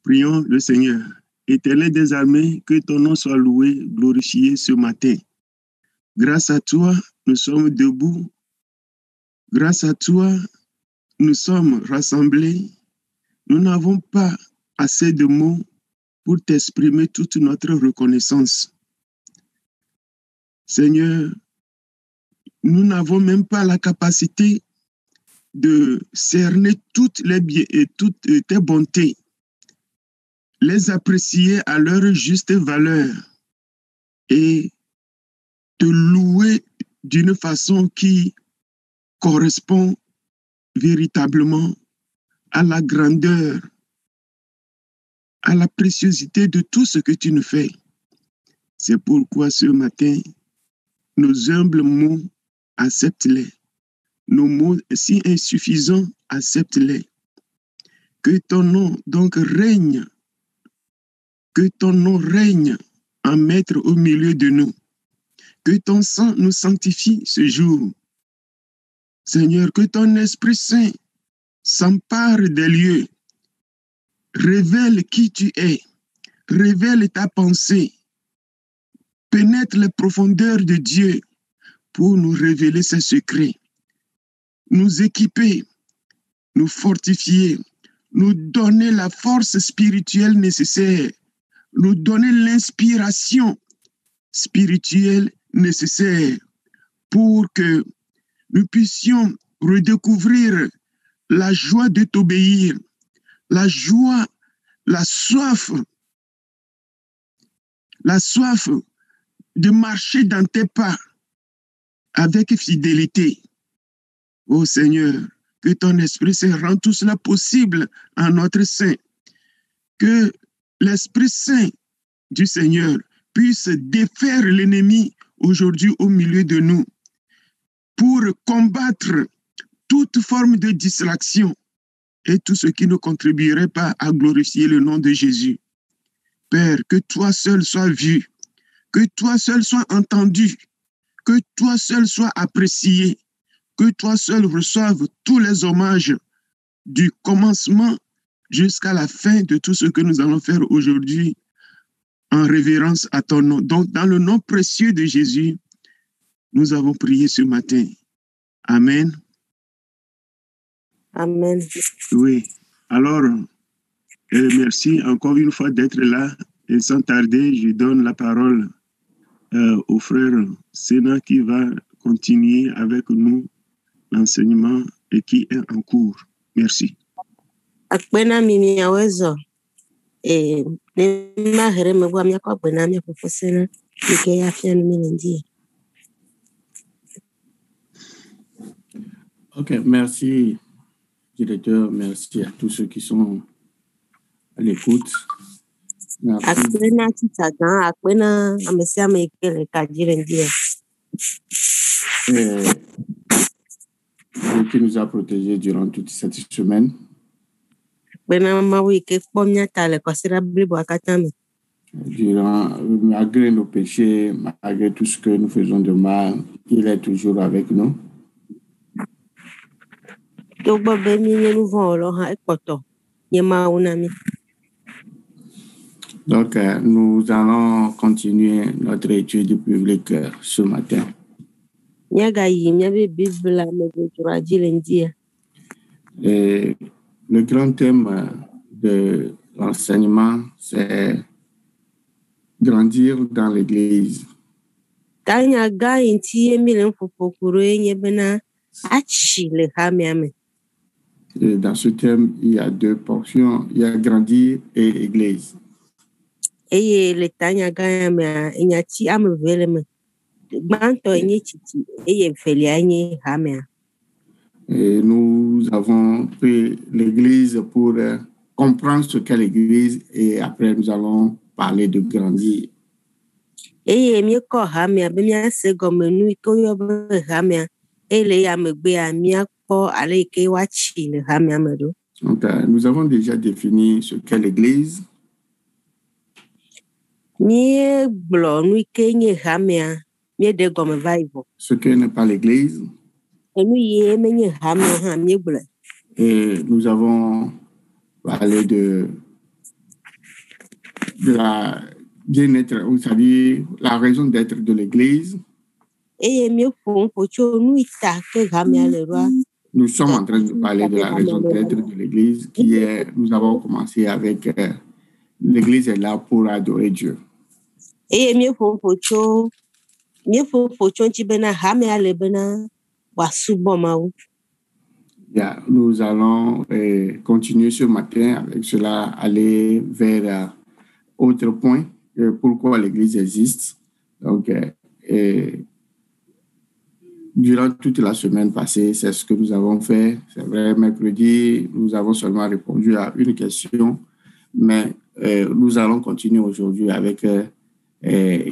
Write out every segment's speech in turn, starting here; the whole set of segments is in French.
Prions le Seigneur. Éternel des armées, que ton nom soit loué, glorifié ce matin. Grâce à toi, nous sommes debout. Grâce à toi, nous sommes rassemblés. Nous n'avons pas assez de mots pour t'exprimer toute notre reconnaissance. Seigneur, nous n'avons même pas la capacité de cerner toutes les biens et toutes tes bontés, les apprécier à leur juste valeur et te louer d'une façon qui correspond véritablement à la grandeur, à la préciosité de tout ce que tu nous fais. C'est pourquoi ce matin, nos humbles mots, accepte-les. Nos mots si insuffisants, accepte-les. Que ton nom donc règne, que ton nom règne en maître au milieu de nous. Que ton sang nous sanctifie ce jour. Seigneur, que ton Esprit Saint s'empare des lieux, révèle qui tu es, révèle ta pensée, pénètre les profondeurs de Dieu pour nous révéler ses secrets, nous équiper, nous fortifier, nous donner la force spirituelle nécessaire, nous donner l'inspiration spirituelle nécessaire pour que nous puissions redécouvrir la joie de t'obéir, la joie, la soif de marcher dans tes pas avec fidélité. Ô Seigneur, que ton Esprit Saint rende tout cela possible en notre sein. Que l'Esprit Saint du Seigneur puisse défaire l'ennemi aujourd'hui au milieu de nous pour combattre toute forme de distraction et tout ce qui ne contribuerait pas à glorifier le nom de Jésus. Père, que toi seul sois vu, que toi seul sois entendu, que toi seul sois apprécié, que toi seul reçoive tous les hommages du commencement jusqu'à la fin de tout ce que nous allons faire aujourd'hui en révérence à ton nom. Donc, dans le nom précieux de Jésus, nous avons prié ce matin. Amen. Amen. Oui. Alors, merci encore une fois d'être là. Et sans tarder, je donne la parole au frère Sénat qui va continuer avec nous l'enseignement et qui est en cours. Merci. Akpena mimi ya wezo. Nema here megwa miaka akpena miya kufosena. Ike ya afya mimi ndiye. Ok, merci, directeur. Merci à tous ceux qui sont à l'écoute. Merci. Akpena titagan, akpena amesia meikele kajire ndiye. Dieu qui nous a protégés durant toute cette semaine. Malgré nos péchés, malgré tout ce que nous faisons de mal, il est toujours avec nous. Donc, nous allons continuer notre étude biblique ce matin. Et le grand thème de l'enseignement, c'est grandir dans l'Église. Et dans ce thème, il y a deux portions. Il y a grandir et Église. Et nous avons pris l'Église pour comprendre ce qu'est l'Église et après nous allons parler de grandir. Donc, nous avons déjà défini ce qu'est l'Église. Ce que n'est pas l'Église. Et nous avons parlé de de la bien-être, c'est-à-dire la raison d'être de l'Église. Nous sommes en train de parler de la raison d'être de l'Église qui est, nous avons commencé avec l'Église est là pour adorer Dieu. Nous allons continuer ce matin avec cela, aller vers autre point, pourquoi l'Église existe. Donc, durant toute la semaine passée, c'est ce que nous avons fait. C'est vrai, mercredi, nous avons seulement répondu à une question, mais nous allons continuer aujourd'hui avec,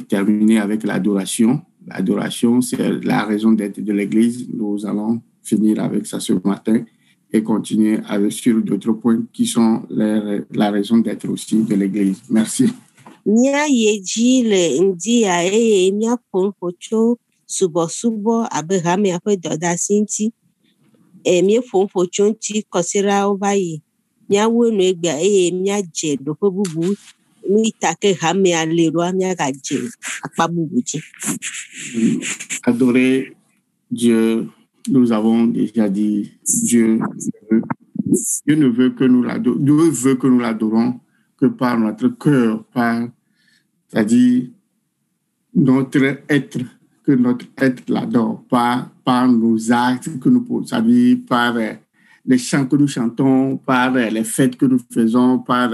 terminer avec l'adoration. L'adoration, c'est la raison d'être de l'Église. Nous allons finir avec ça ce matin et continuer sur d'autres points qui sont la raison d'être aussi de l'Église. Merci. Subo abehame ape doda sinti mi fo chonti kosira obayi nya wonu egba mi aje do pe bubu mi take hame alero mi agaje apa bubuji. Adorer Dieu, nous avons déjà dit, Dieu ne veut que nous l'adorons, Dieu veut que nous l'adorons que par notre cœur, c'est-à-dire notre être, que notre être l'adore, pas par nos actes que nous posons, c'est-à-dire par les chants que nous chantons, par les fêtes que nous faisons, par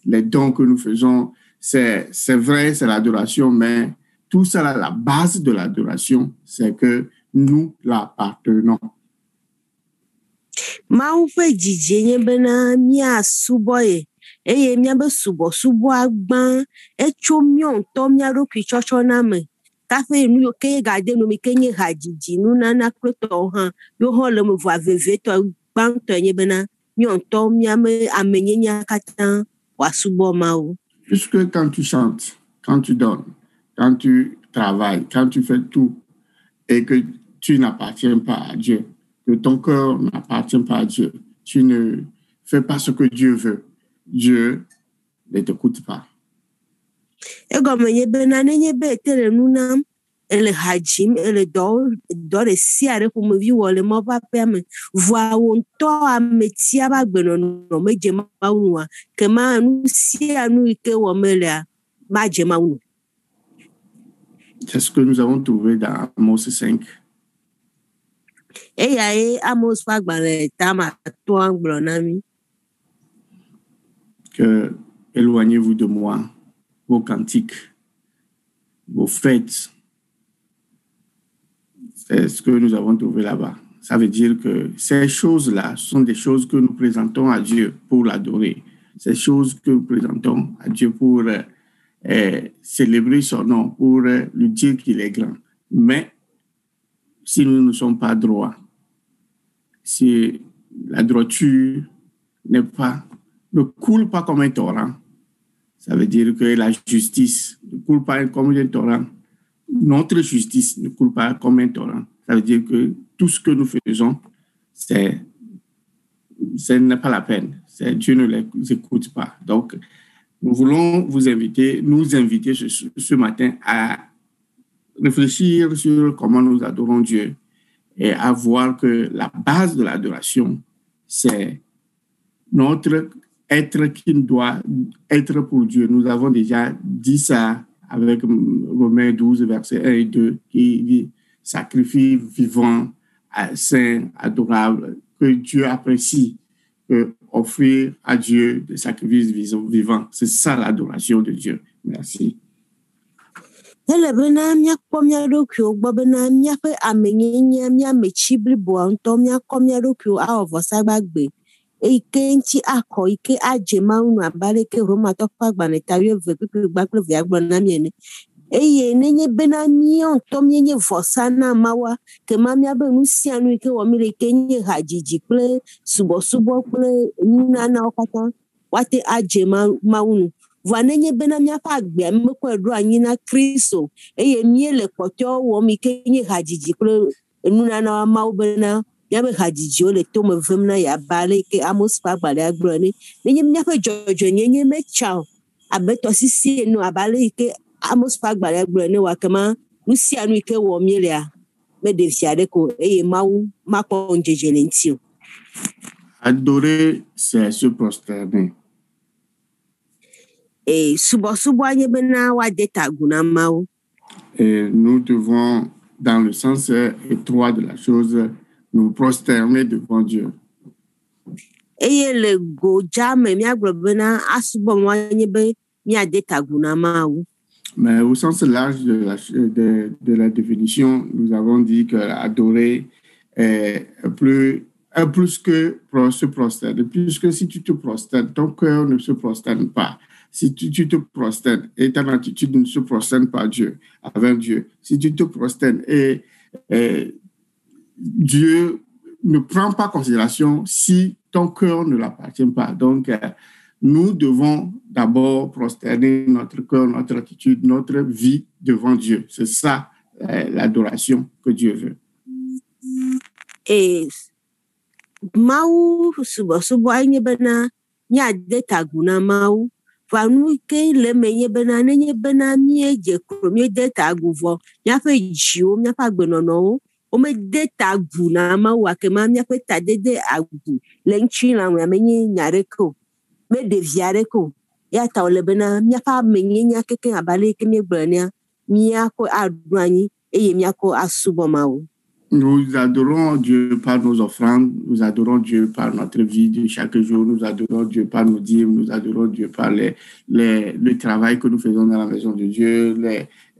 les dons que nous faisons. C'est vrai, c'est l'adoration, mais tout ça, la base de l'adoration, c'est que nous l'appartenons. Maufe jijeye bena mia suboye eye mia be subo agban echo mion to mia ro ki chocho na me kafe nu yo ke gade no mi kenye hajiji nu na kloto han yo ho le me vo veve to gban to nye bena mion to mia me amenye nya katan wa subo mawo. Puisque quand tu chantes, quand tu donnes, quand tu travailles, quand tu fais tout et que tu n'appartiens pas à Dieu, que ton cœur n'appartient pas à Dieu, tu ne fais pas ce que Dieu veut, Dieu ne t'écoute pas. Egome bena nenye be tere nunam ele hajim ele do le siare ko me vi wole mo pa peme voa won to ametia ba gbeno no meje ma unwa ke ma nu sia nu ke wo mele ma je ma unu. C'est ce que nous avons trouvé dans Amos 5. Amos pa gbale tama to anglo nami. Que éloignez-vous de moi, vos cantiques, vos fêtes. C'est ce que nous avons trouvé là-bas. Ça veut dire que ces choses-là sont des choses que nous présentons à Dieu pour l'adorer. Ces choses que nous présentons à Dieu pour célébrer son nom, pour lui dire qu'il est grand. Mais si nous ne sommes pas droits, si la droiture ne coule pas comme un torrent, ça veut dire que la justice ne coule pas comme un torrent. Notre justice ne coule pas comme un torrent. Ça veut dire que tout ce que nous faisons, ce n'est pas la peine. Dieu ne les écoute pas. Donc, nous voulons nous inviter ce matin à réfléchir sur comment nous adorons Dieu et à voir que la base de l'adoration, c'est notre être qui doit être pour Dieu. Nous avons déjà dit ça avec Romains 12, versets 1 et 2, qui dit « Sacrifice vivant, saint, adorable, que Dieu apprécie, offrir à Dieu des sacrifices vivants. » C'est ça l'adoration de Dieu. Merci. Ele bena mia komia dokyo gbobena mia pe amenyenya mia mechibli bo onto mia komia dokyo a ovosagbe ike nchi akọ ike ajema unu abale ke Roma to pagbane tawe vepipi gbakle viagbo na miene eye nenye bena mia onto mienye vosana mawa ke mamia be nusianu ike wo mire kenye hajiji ple subo ple nana okata wate ajema maunu vanenye bena mia pa agbe meko edu anyi na Kristo eye mie le kpotio wo mi kenye hajiji ple nana mawu bena yabe hajiji o le to me vem na ya bale ke Amos pa gbale agbro ni nenye mia pe jojo nyenye me chao abeto sisi no abale ike Amos pa gbara gbere ne wakama nusi anu ike wo mielia me de fiade ko mawu makpo njejele ntio. Adorer, c'est se prosterner. Subo anye bena wa deta guna mawu. Et nous devons, dans le sens étroit de la chose, nous prosterner devant Dieu. Le go jame mi agbena asubo wanye be mi adeta guna mawu. Mais au sens large de la définition, nous avons dit que adorer est plus que se prosterner. Puisque si tu te prosternes, ton cœur ne se prosterne pas. Si tu te prosternes et ta attitude ne se prosterne pas avec Dieu, si tu te prosternes et Dieu ne prend pas en considération si ton cœur ne l'appartient pas. Donc, nous devons d'abord prosterner notre cœur, notre attitude, notre vie devant Dieu. C'est ça l'adoration que Dieu veut. Et mau subo anye bena nya deta guna mau vanu ke le menye bena nenye bena mie je kro mie deta guvo nya fe jio nya fa gbenono o me deta guna mau akema nya fe tadede agu lenchi la we menye nyareko me deviareko ya ta ole bena nya fa menye nya keke abale ke me gbenia mia ko aduanyi mia ko asubo mau. Nous adorons Dieu par nos offrandes, nous adorons Dieu par notre vie de chaque jour, nous adorons Dieu par nos dîmes, nous adorons Dieu par le travail que nous faisons dans la maison de Dieu,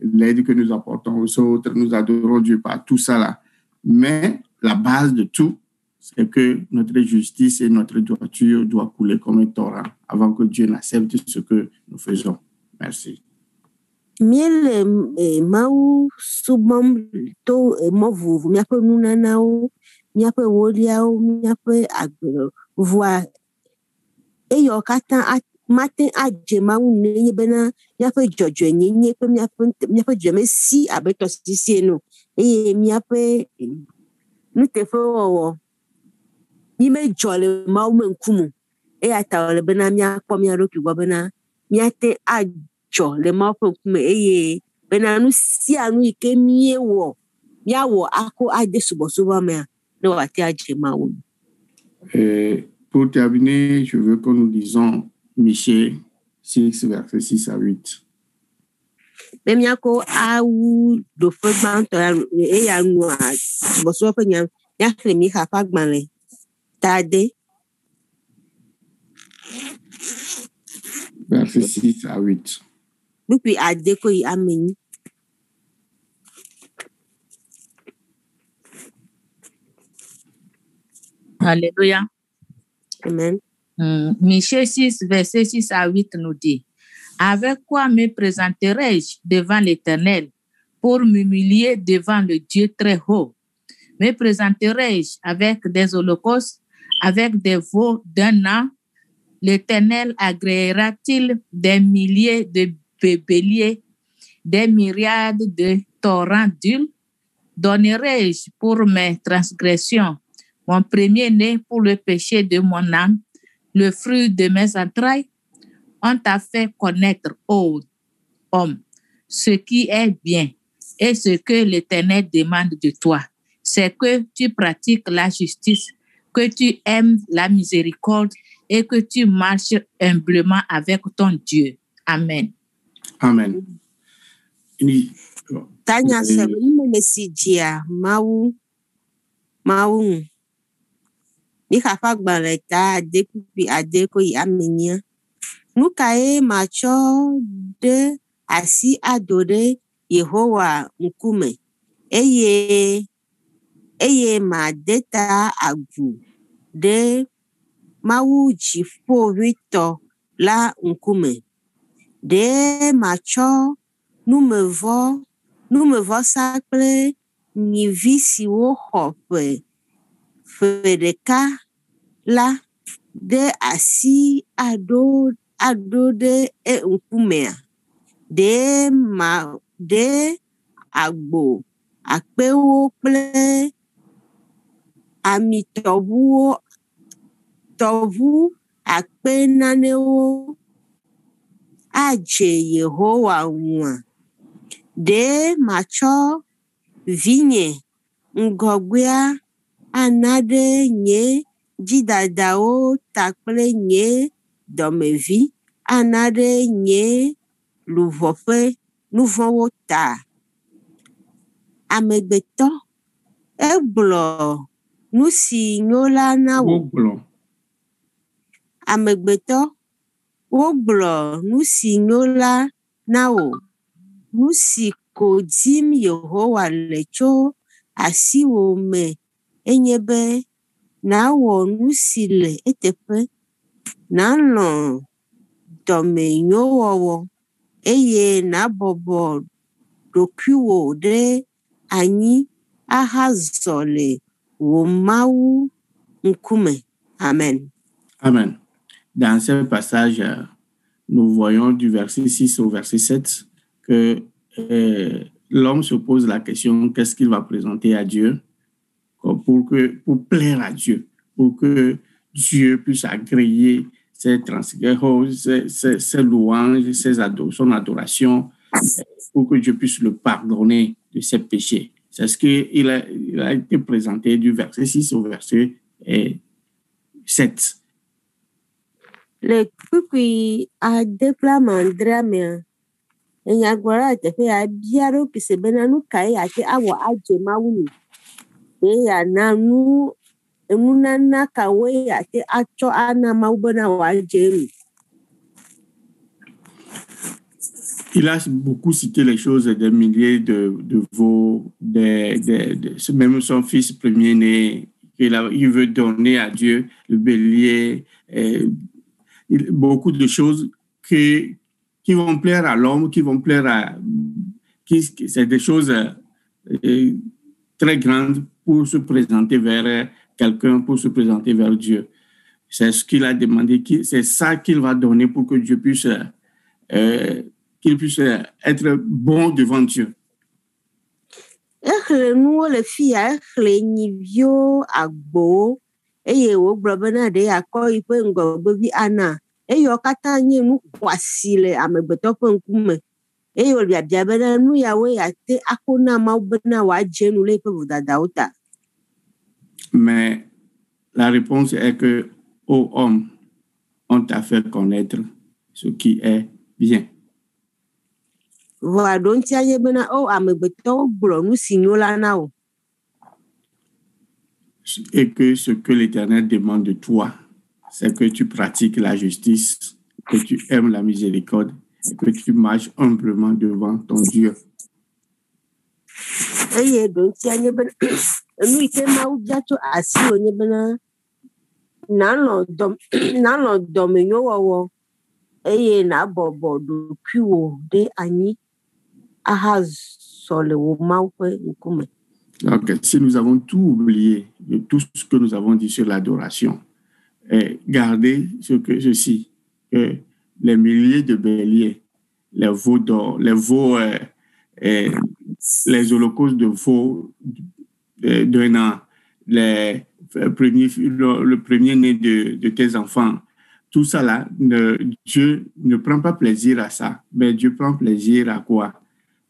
l'aide que nous apportons aux autres, nous adorons Dieu par tout ça là. Mais la base de tout, c'est que notre justice et notre droiture doivent couler comme un torrent avant que Dieu n'accepte ce que nous faisons. Merci. Miele mau subom to movu miape nunanao miape woliao miape agbero voa eyo kata matin aje mau nenye bena miape jojo nyenye pe miape jome si abeto sisi no miape nutefe wo mi me jole mau menkumu atawole bena miapo miaroki go bena miate le mapo kume bena nu si anu ike mie wo mia wo ako ade subo me no wati aje mawo. Pour terminer, je veux que nous lisons Michée 6 versets 6 à 8. Mia ko awu do fegbanto ya nu subo pe nya mi ha fagbale tade versets 6 à 8. Bupi adeko yi ameni. Alléluia. Amen. Michée 6, verset 6 à 8 nous dit: avec quoi me présenterai-je devant l'Éternel pour m'humilier devant le Dieu très haut? Me présenterai-je avec des holocaustes, avec des veaux d'un an? L'Éternel agréera-t-il des milliers de béliers, des myriades de torrents d'huile? Donnerai-je pour mes transgressions mon premier-né pour le péché de mon âme, le fruit de mes entrailles? On t'a fait connaître, ô homme, ce qui est bien et ce que l'Éternel demande de toi. C'est que tu pratiques la justice, que tu aimes la miséricorde et que tu marches humblement avec ton Dieu. Amen. Amen. Tanya sebelum mesijia mau ni kafa gbaleta adekupi adeko yamenya nukae macho de asi adore Yehowa nkume eye ma deta agu de mau jifo rito la nkume de macho numevo sakle ni visi wo hope fedeka la de asi ado de nkumea de agbo akpewo ple ami tovu akpe nanewo adze Yehowa ŋua. Ɖe matsɔ vinye ŋgɔgbea ana ɖe nye dzidadawo ta kple nye dɔmevi ana ɖe nye luʋɔ ƒe nuvɔ̃wo ta. Amegbetɔ egblɔ nu si nyo la na wò. Amegbetɔ wogblɔ nu si nyo la na wò. Nu si ko dim Yehowa le tso asiwò me enye be nàwɔ nu si le eteƒe, nàlɔ̃ dɔmenyowɔwɔ eye nàbɔbɔ ɖokuiwò ɖe anyi ahazɔ le wò Mawu ŋkume. Amen. Amen. Dans ce passage, nous voyons du verset 6 au verset 7 que l'homme se pose la question qu'est-ce qu'il va présenter à Dieu pour plaire à Dieu, pour que Dieu puisse agréer ses louanges, son adoration, pour que Dieu puisse le pardonner de ses péchés. C'est ce qu'il a été présenté du verset 6 au verset 7. Le kpukpui adekpla mandra mea enyagbɔla teƒe abia ɖokui se bena nu kae ate awɔ adze Mawu nu eye ana nunana kawoe ate atsɔ ana Mawu bena wòadze nu. Il a beaucoup cité les choses des milliers de veaux, même son fils premier-né, il veut donner à Dieu, le bélier, beaucoup de choses qui vont plaire à l'homme, qui vont plaire à... c'est des choses très grandes pour se présenter vers quelqu'un, pour se présenter vers Dieu. C'est ce qu'il a demandé, c'est ça qu'il va donner pour que Dieu puisse... qu'il puisse être bon devant Dieu. Exle nuwo le fia, exle nyivio agbo, eye wogblɔ bena ɖe akɔ yi ƒe ŋgɔgbevi ana, eye wo katã nye nu xɔasi le amegbetɔ ƒe ŋkume, eye wòbiabia bena nu yawoe ate ako na Mawu bena wòadze nu le eƒe vodadawo ta. Mais la réponse est que, ô homme, on t'a fait connaître ce qui est bien. Voa ɖo ŋuti anye bena o amegbetɔwo gblɔ nu si nyo la na wo. Et que ce que l'Éternel demande de toi, c'est que tu pratiques la justice, que tu aimes la miséricorde et que tu marches humblement devant ton Dieu. Eye ɖo ŋuti anye bena nu yi ke Mawu bia tso asiwò nye bena nàlɔ̃ dɔmenyowɔwɔ eye nàbɔbɔ ɖokuiwò ɖe anyi ahazɔ le wò Mawu ƒe ŋkume. Donc, si nous avons tout oublié de tout ce que nous avons dit sur l'adoration, gardez ceci, que les milliers de béliers, les veaux d'or, les holocaustes de veaux d'un an, le premier-né de tes enfants, tout ça là, Dieu ne prend pas plaisir à ça, mais Dieu prend plaisir à quoi?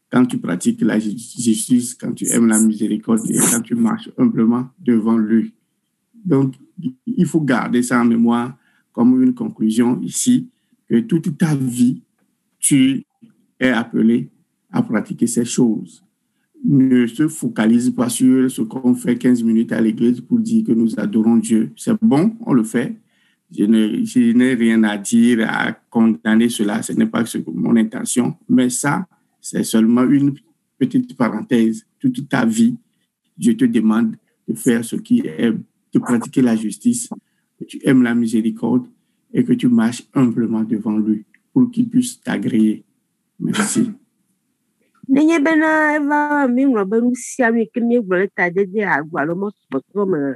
Quand tu pratiques la justice, quand tu aimes la miséricorde et quand tu marches humblement devant lui. Donc, il faut garder ça en mémoire comme une conclusion ici, que toute ta vie, tu es appelé à pratiquer ces choses. Ne se focalise pas sur ce qu'on fait 15 minutes à l'église pour dire que nous adorons Dieu. C'est bon, on le fait. Je n'ai rien à dire, à condamner cela. Ce n'est pas mon intention. Mais ça, c'est seulement une petite parenthèse. Toute ta vie, Dieu te demande de faire ce qui est, de pratiquer la justice, que tu aimes la miséricorde et que tu marches humblement devant lui pour qu'il puisse t'agréer. Merci. Nenye bena eva mi ŋlɔ be nu sia nu yi ke míegblɔ ɖe tadede agbo alo mɔsɔsɔ me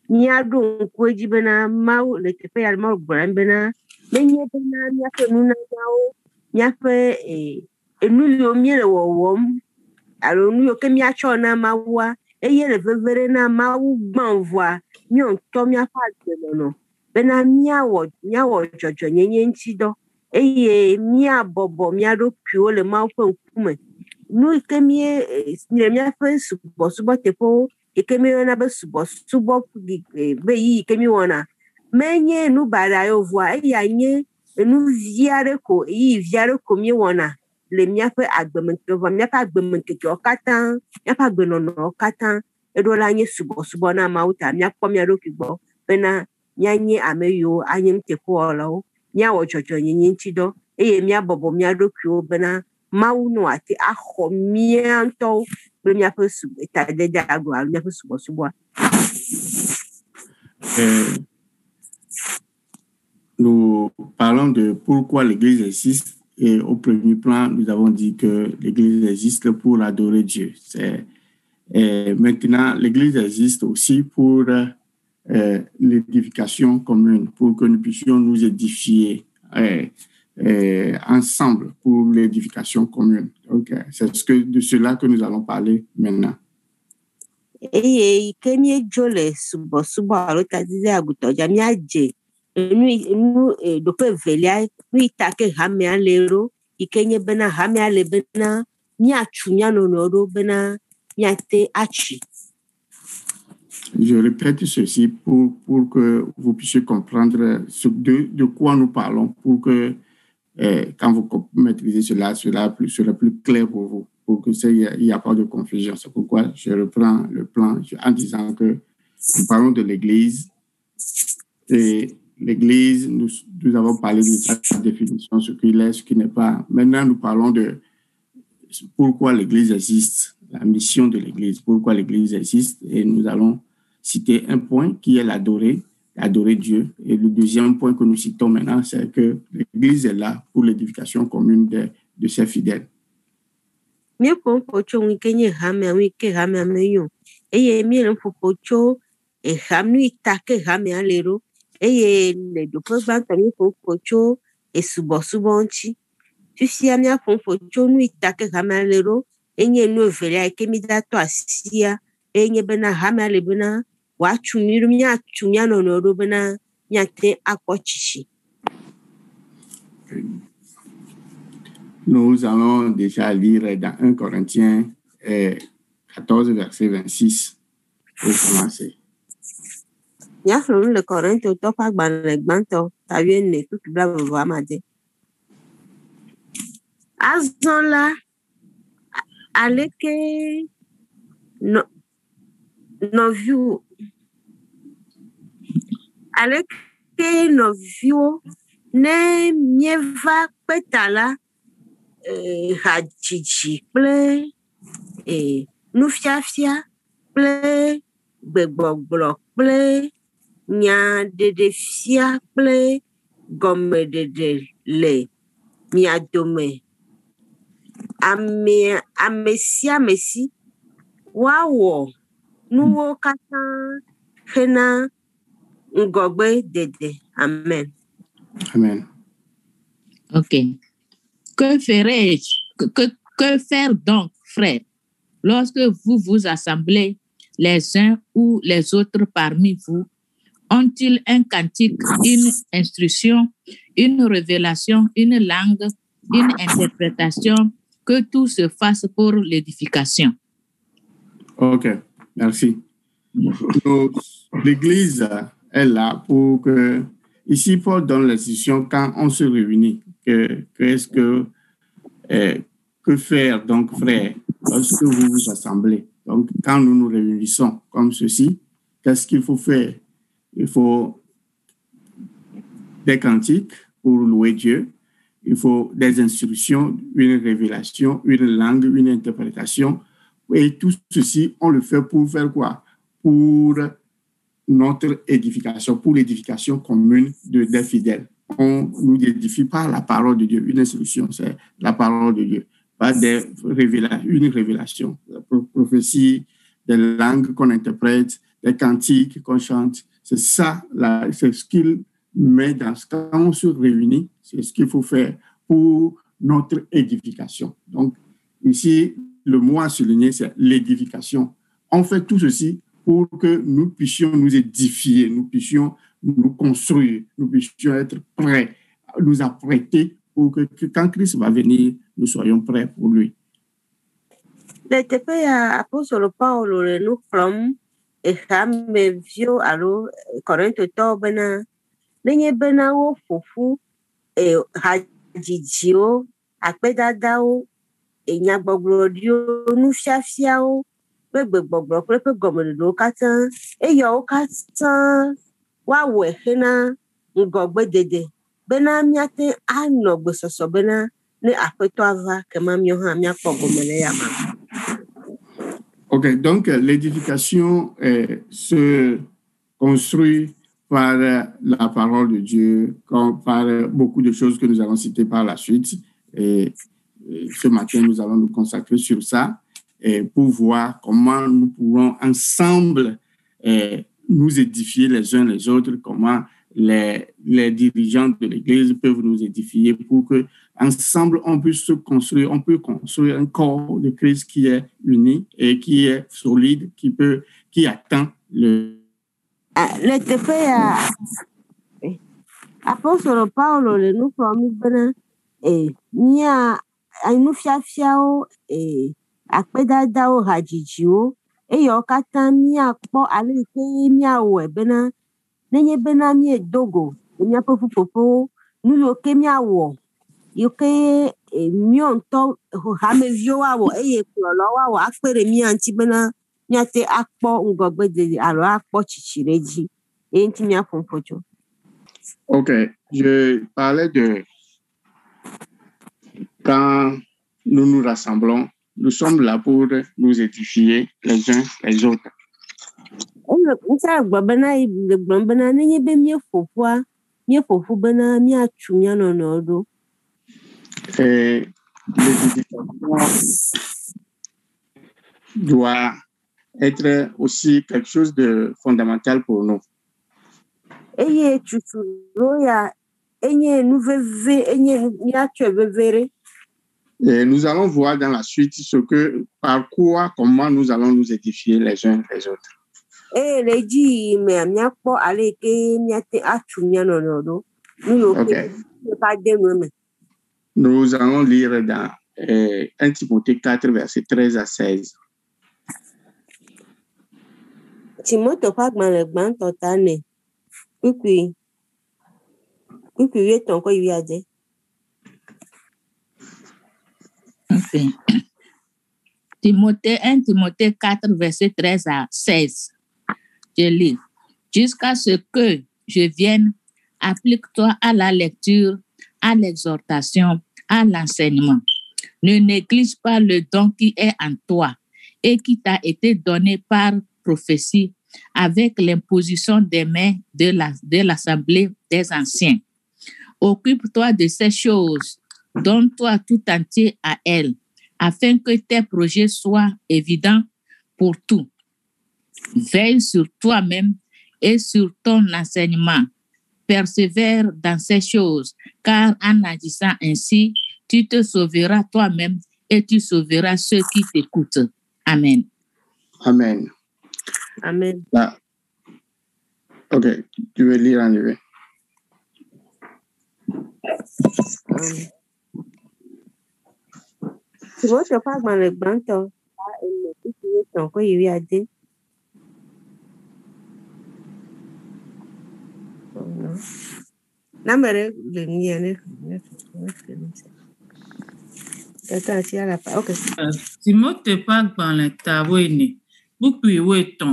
míaɖo ŋku edzi bena Mawu le teƒe ya Mawu gblɔ bena nenye bena míaƒe nunanawo, míaƒe enu yiwo míele wɔwɔm alo nu yiwo ke míatsɔ na Mawua eye le veve ɖe na Mawu gbã vɔa míawo ŋutɔ míaƒe agbenɔnɔ bena míawɔ dzɔdzɔnyenye ŋuti dɔ eye míabɔbɔ mía ɖokuiwo le Mawu ƒe ŋkume. Nu yi ke le míaƒe subɔsubɔ teƒewo yi ke míeyɔna be subɔsubɔ be yi ke míewɔna menye nu baɖa yovua, eya nye nu vi aɖe ko vi aɖe ko míewɔna le míaƒe agbemeŋkekewo katã, míaƒe agbenɔnɔwo katã, eɖo la nye subɔsubɔ na Mawu ta míakpɔ mía ɖokui gbɔ bena míanye ame yiwo anye nuteƒewɔlawo, míawɔ dzɔdzɔnyenye ŋuti dɔ eye míabɔbɔ mía ɖokuiwo bena Mawu no ate axɔ mía ŋutɔwo kple míaƒe tadede agbo alo míaƒe subɔsubɔa. Nous parlons de pourquoi l'Église existe et au premier plan, nous avons dit que l'Église existe pour adorer Dieu. Maintenant, l'Église existe aussi pour l'édification commune, pour que nous puissions nous édifier ensemble pour l'édification commune. Donc, c'est de cela que nous allons parler maintenant. Eye ke míedzo le subɔsubɔ alo tadide agutɔdza míadze nu ɖoƒe evelia nu yi ta ke hamea le ɖo yi ke nye bena hamea le bena míatsu mía nɔnɔewo ɖo bena míate atsi. Je répète ceci pour que vous puissiez comprendre de quoi nous parlons, pour que quand vous maîtrisez cela sera plus clair pour vous, pour que il n'y a pas de confusion. C'est pourquoi je reprends le plan en disant que nous parlons de l'Église. Et l'Église, nous avons parlé de sa définition, ce qu'il est, ce qui n'est pas. Maintenant, nous parlons de pourquoi l'Église existe, la mission de l'Église, pourquoi l'Église existe. Et nous allons citer un point qui est l'adorer Dieu. Et le deuxième point que nous citons maintenant, c'est que l'Église est là pour l'édification commune de ses fidèles. Mie ƒoƒo tso nu ke nye hamea nu ke hamea menyo eye mie le ƒoƒo tso eham nu yi ta ke hamea le ɖo eye le ɖoƒe gbãtɔ mie ƒoƒo tso esubɔsubɔ ŋuti. Fifia mia ƒoƒo tso nu yi ta ke hamea le ɖo enye nu evelia yi ke mi da tɔ asia enye bena hamea le bena míatsu mía nɔnɔewo ɖo bena míate akpɔ tsitsi. Nous allons déjà lire dans 1 Corinthiens 14, verset 26 pour commencer. Míaxlẽ nu le Korintotɔ ƒe agbalẽ gbãtɔ 14:26. Azɔ la, aleke nɔviwo ne míeva kpe ta la hadzidzi kple nufiafia kple gbegbɔgblɔ kple nyaɖeɖefia kple gɔmeɖeɖe le mia dome. Ame sia ame si woawɔ nuwo katã hena ŋgɔgbe dede. Amen. Amen. Ok. Que faire donc, frères, lorsque vous vous assemblez les uns ou les autres parmi vous? Ont-ils un cantique, une instruction, une révélation, une langue, une interprétation? Que tout se fasse pour l'édification. Ok, merci. L'Église est là pour que... Ici, Paul donne l'instruction quand on se réunit. Que faire donc, frère, lorsque vous vous assemblez? Donc, quand nous nous réunissons comme ceci, qu'est-ce qu'il faut faire? Il faut des cantiques pour louer Dieu. Il faut des instructions, une révélation, une langue, une interprétation. Et tout ceci, on le fait pour faire quoi? Pour notre édification, pour l'édification commune des fidèles. On nous édifie par la parole de Dieu. Une instruction, c'est la parole de Dieu. Pas une révélation, la prophétie, des langues qu'on interprète, des cantiques qu'on chante. C'est ça, c'est ce qu'il met dans ce quand on se réunit, c'est ce qu'il faut faire pour notre édification. Donc, ici, le mot à souligner, c'est l'édification. On fait tout ceci pour que nous puissions nous édifier, nous puissions nous construire, nous puissions être prêts, nous apprêter pour que quand Christ va venir, nous soyons prêts pour lui. Le teƒe ya apostolo Paulo le nu xlɔm examevio alo Korintotɔwo bena nenye bena woƒoƒu hadzidziwo, akpedadawo, nyagbɔgblɔɖiwo, nufiafiawo kple gbegbɔgblɔ kple ƒe gɔmeɖeɖewo katã, eyawo katã woawɔe hena ŋgɔgbedede bena míate anɔ gbesɔsɔ bena ne aƒetɔ ava kema míawo hã míakpɔ gome le ya ma. Ok, donc l'édification se construit par la parole de Dieu, comme par beaucoup de choses que nous allons citer par la suite. Et ce matin, nous allons nous consacrer sur ça pour voir comment nous pourrons ensemble nous édifier les uns les autres, comment les dirigeants de l'Église peuvent nous édifier pour que ensemble on puisse se construire, on peut construire un corps de Christ qui est uni et qui est solide, qui atteint le. Le teƒe ya apostolo Paulo le nu xlɔm bena mía nufiafiawo, akpedadawo, hadzidziwo, eyawo katã míakpɔ ale yike míawɔe bena nenye bena míedogo míaƒe ƒuƒoƒewo, nu yiwo ke míawɔ, yiwo ke míawo ŋutɔ hameviwo awɔ eye kplɔlawo awɔ akpe ɖe mía ŋuti bena míate akpɔ ŋgɔgbedede alo akpɔ tsitsi ɖe edzi. Eye ŋuti míaƒo ŋkɔ tso. Ok, je parlais de quand nous nous rassemblons, nous sommes là pour nous édifier les uns les autres. Nsa gblɔ bena le gblɔm bena nenye be míeƒoƒu bena míatu mía nɔnɔewo ɖo. L'édification doit être aussi quelque chose de fondamental pour nous. Eye tutu ɖo ya enye nu veve, enye míatsɔe veve ɖe. Et nous allons voir dans la suite par quoi, comment nous allons nous édifier les uns les autres. Eye le edzi yimea míakpɔ ale yike míate atu mía nɔnɔewo ɖo. Nu yiwo ke míeva de nu me. Nous allons lire dans 1 Timothée 4, versets 13 à 16. Timote ƒe agbalẽ gbãtɔ ta nɛ kpukpui 8 kɔ yi 10. Okay. 1 Timothée 4, verset 13 à 16. Je lis. Jusqu'à ce que je vienne, applique-toi à la lecture, à l'exhortation, à l'enseignement. Ne néglige pas le don qui est en toi et qui t'a été donné par prophétie avec l'imposition des mains de l'assemblée des anciens. Occupe-toi de ces choses, donne-toi tout entier à elles, afin que tes projets soient évidents pour tout. Veille sur toi-même et sur ton enseignement. Persévère dans ces choses, car en agissant ainsi, tu te sauveras toi-même et tu sauveras ceux qui t'écoutent. Amen. Amen. Amen. Là. Ok, tu veux lire en anglais. Timote ƒe agbalẽ gbãtɔ ta 1 kɔ yi 10. Namere le mia ne. Okay. Timote ƒe agbalẽ ta 9, kpukpui 8.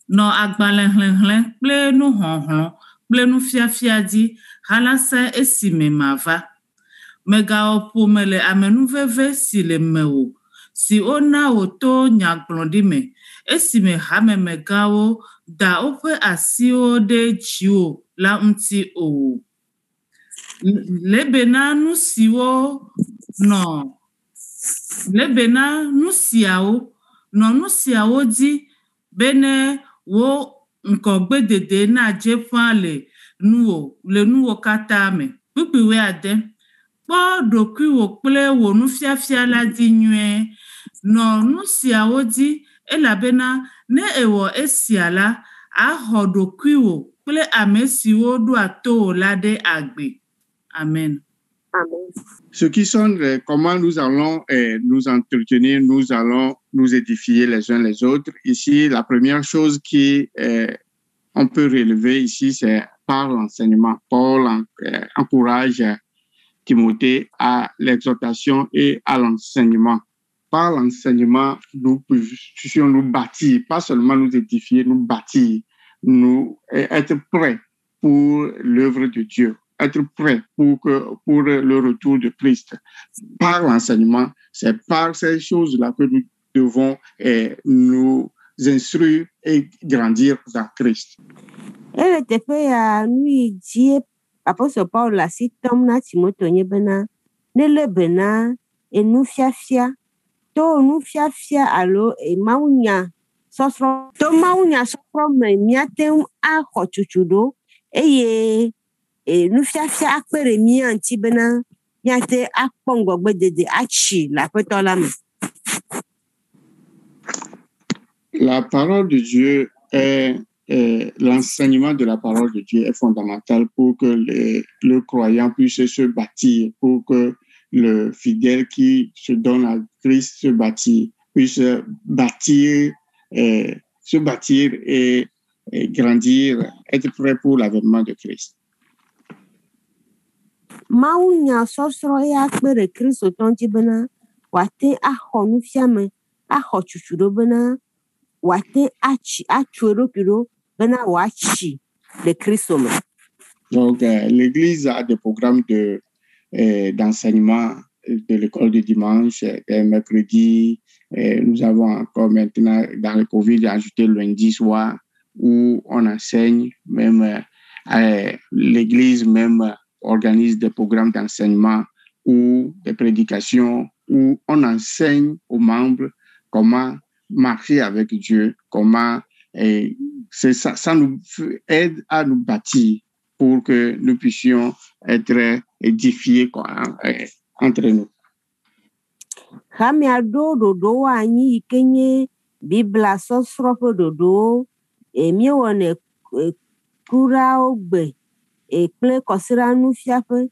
Nɔ agbalẽ xlẽxlẽ kple nuxɔxlɔ kple nufiafia dzi halase esime mava. Megawɔ ƒome le amenuveve si le mewò, si wona wò to nyagblɔɖi me, esime hamemegãwo da woƒe asiwo ɖe dziwò la ŋuti o. Lebena nu siawo nɔ nu siawo dzi bene wo ŋgɔgbedede nadze ƒã le nuwo katã me. Kpukpui 10. Kpɔ ɖokuiwò kple wò nufiafia la dzi nyuie. Nɔ nu siawo dzi elabena ne èwɔ esia la, axɔ ɖokuiwò kple ame siwo ɖoa to wò la ɖe agbe. Amen. Amen. Ce qui sont comment nous allons nous entretenir, nous allons nous édifier les uns les autres. Ici, la première chose on peut relever ici, c'est par l'enseignement. Paul encourage Timothée à l'exhortation et à l'enseignement. Par l'enseignement, nous puissions nous bâtir, pas seulement nous édifier, nous bâtir, nous être prêts pour l'œuvre de Dieu, être prêts pour le retour de Christ. Par l'enseignement, c'est par ces choses-là que nous devons nous instruire et grandir dans Christ. Elle était fait à nous dire, apôtre Paul la citom na Timothée nye bena, ne le bena, et nous fiafia, to nous fiafia alo e maunya, sosro, to maunya sosro me miatem a chochuchudo, e nous fiafia akpere mi anti bena, miate akpongo bedede achi la petolame. La parole de Dieu l'enseignement de la parole de Dieu est fondamental pour que le croyant puisse se bâtir, pour que le fidèle qui se donne à Christ puisse bâtir et grandir, être prêt pour l'avènement de Christ. Maunya sosro ya kpere Kristo tonti bena, wate aho nu fiame, aho chuchudo bena, wate achuero kiro, bena wachi de Kristo me. Donc, l'Église a des programmes d'enseignement de l'école du dimanche, mercredi. Nous avons encore maintenant, dans le Covid, ajouté le lundi soir où on enseigne. Même l'Église même organise des programmes d'enseignement ou des prédications où on enseigne aux membres comment marcher avec Dieu, comment ça nous aide à nous bâtir pour que nous puissions être édifiés entre nous. Hamia dodo anyi ikenye Bibla sosropo dodo emi wone kura ogbe ekple kosira nu fiape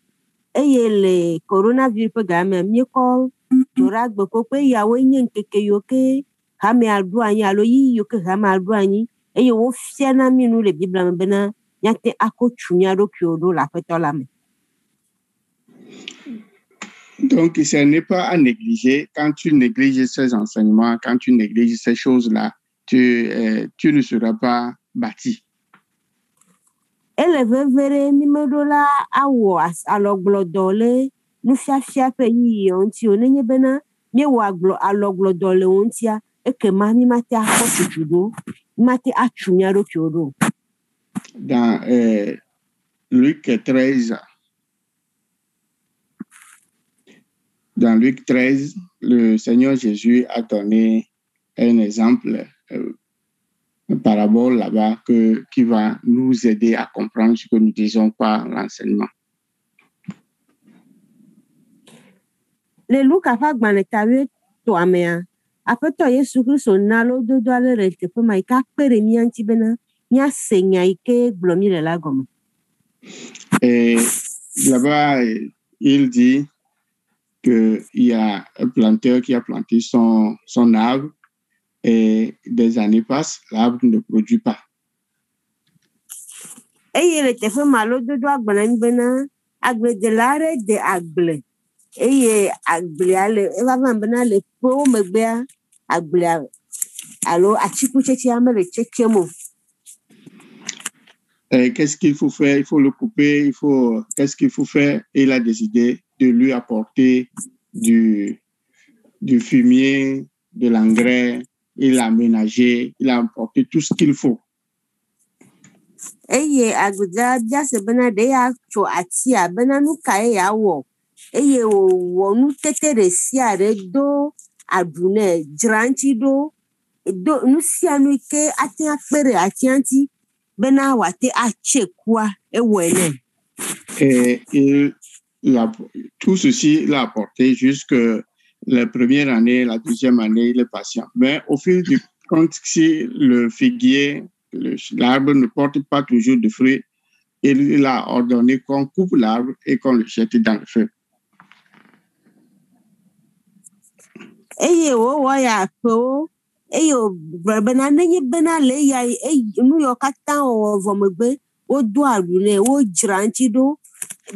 eye le coronavirus game mi ko tora gbe ko pe yawo yin keke yoke hamia do anyi alo yi yoke hamia do anyi eye wo fia na mi nu le Bibla me bena nyate akochunya do kiodo la fetola me. Donc, ce n'est pas à négliger. Quand tu négliges ces enseignements, quand tu négliges ces choses-là, tu ne seras pas bâti. Ele vevere nimedola awo aloglodole nu fiafia pe yi onti onenye bena mi wo aloglodole ontia ekema mi mate akochuchudo mate achunya do kiodo. Dans Luc 13, le Seigneur Jésus a donné un exemple, une parabole là-bas qui va nous aider à comprendre ce que nous disons par l'enseignement. Le Luka fa gbanetawe to amea. Apeto Yesu Kristo nalo dodo ale rete pe mai ka pere mi anti bena nya senya ike blomi le lagom. Et là-bas, il dit qu'il y a un planteur qui a planté son arbre et des années passent, l'arbre ne produit pas. Eye le tefe malo dodo agbana bena agble de lare de agble. Eye agble ale eva bena le po megbea agble alo achiku chechi amele chechemo. Qu'est-ce qu'il faut faire? Il faut le couper, qu'est-ce qu'il faut faire? Et il a décidé de lui apporter du fumier, de l'engrais, il a aménagé, il a apporté tout ce qu'il faut. Eye aguda biase bena de ya cho atia bena nu kae ya wo. Eye wo nu tete de sia re do adune dranchi do nu sia nu ke atia pere atianti bena wate achekwa ewele. Et tout ceci l'a apporté jusque la première année, la deuxième année, il est patient. Mais au fil du compte, si le figuier, l'arbre ne porte pas toujours de fruits, il a ordonné qu'on coupe l'arbre et qu'on le jette dans le feu. eye wo wɔ ya aƒewo eye bena nenye bena le ya nu yɔ katã wɔwɔ vɔ megbe wodo aɖu nɛ wodzra ŋuti ɖo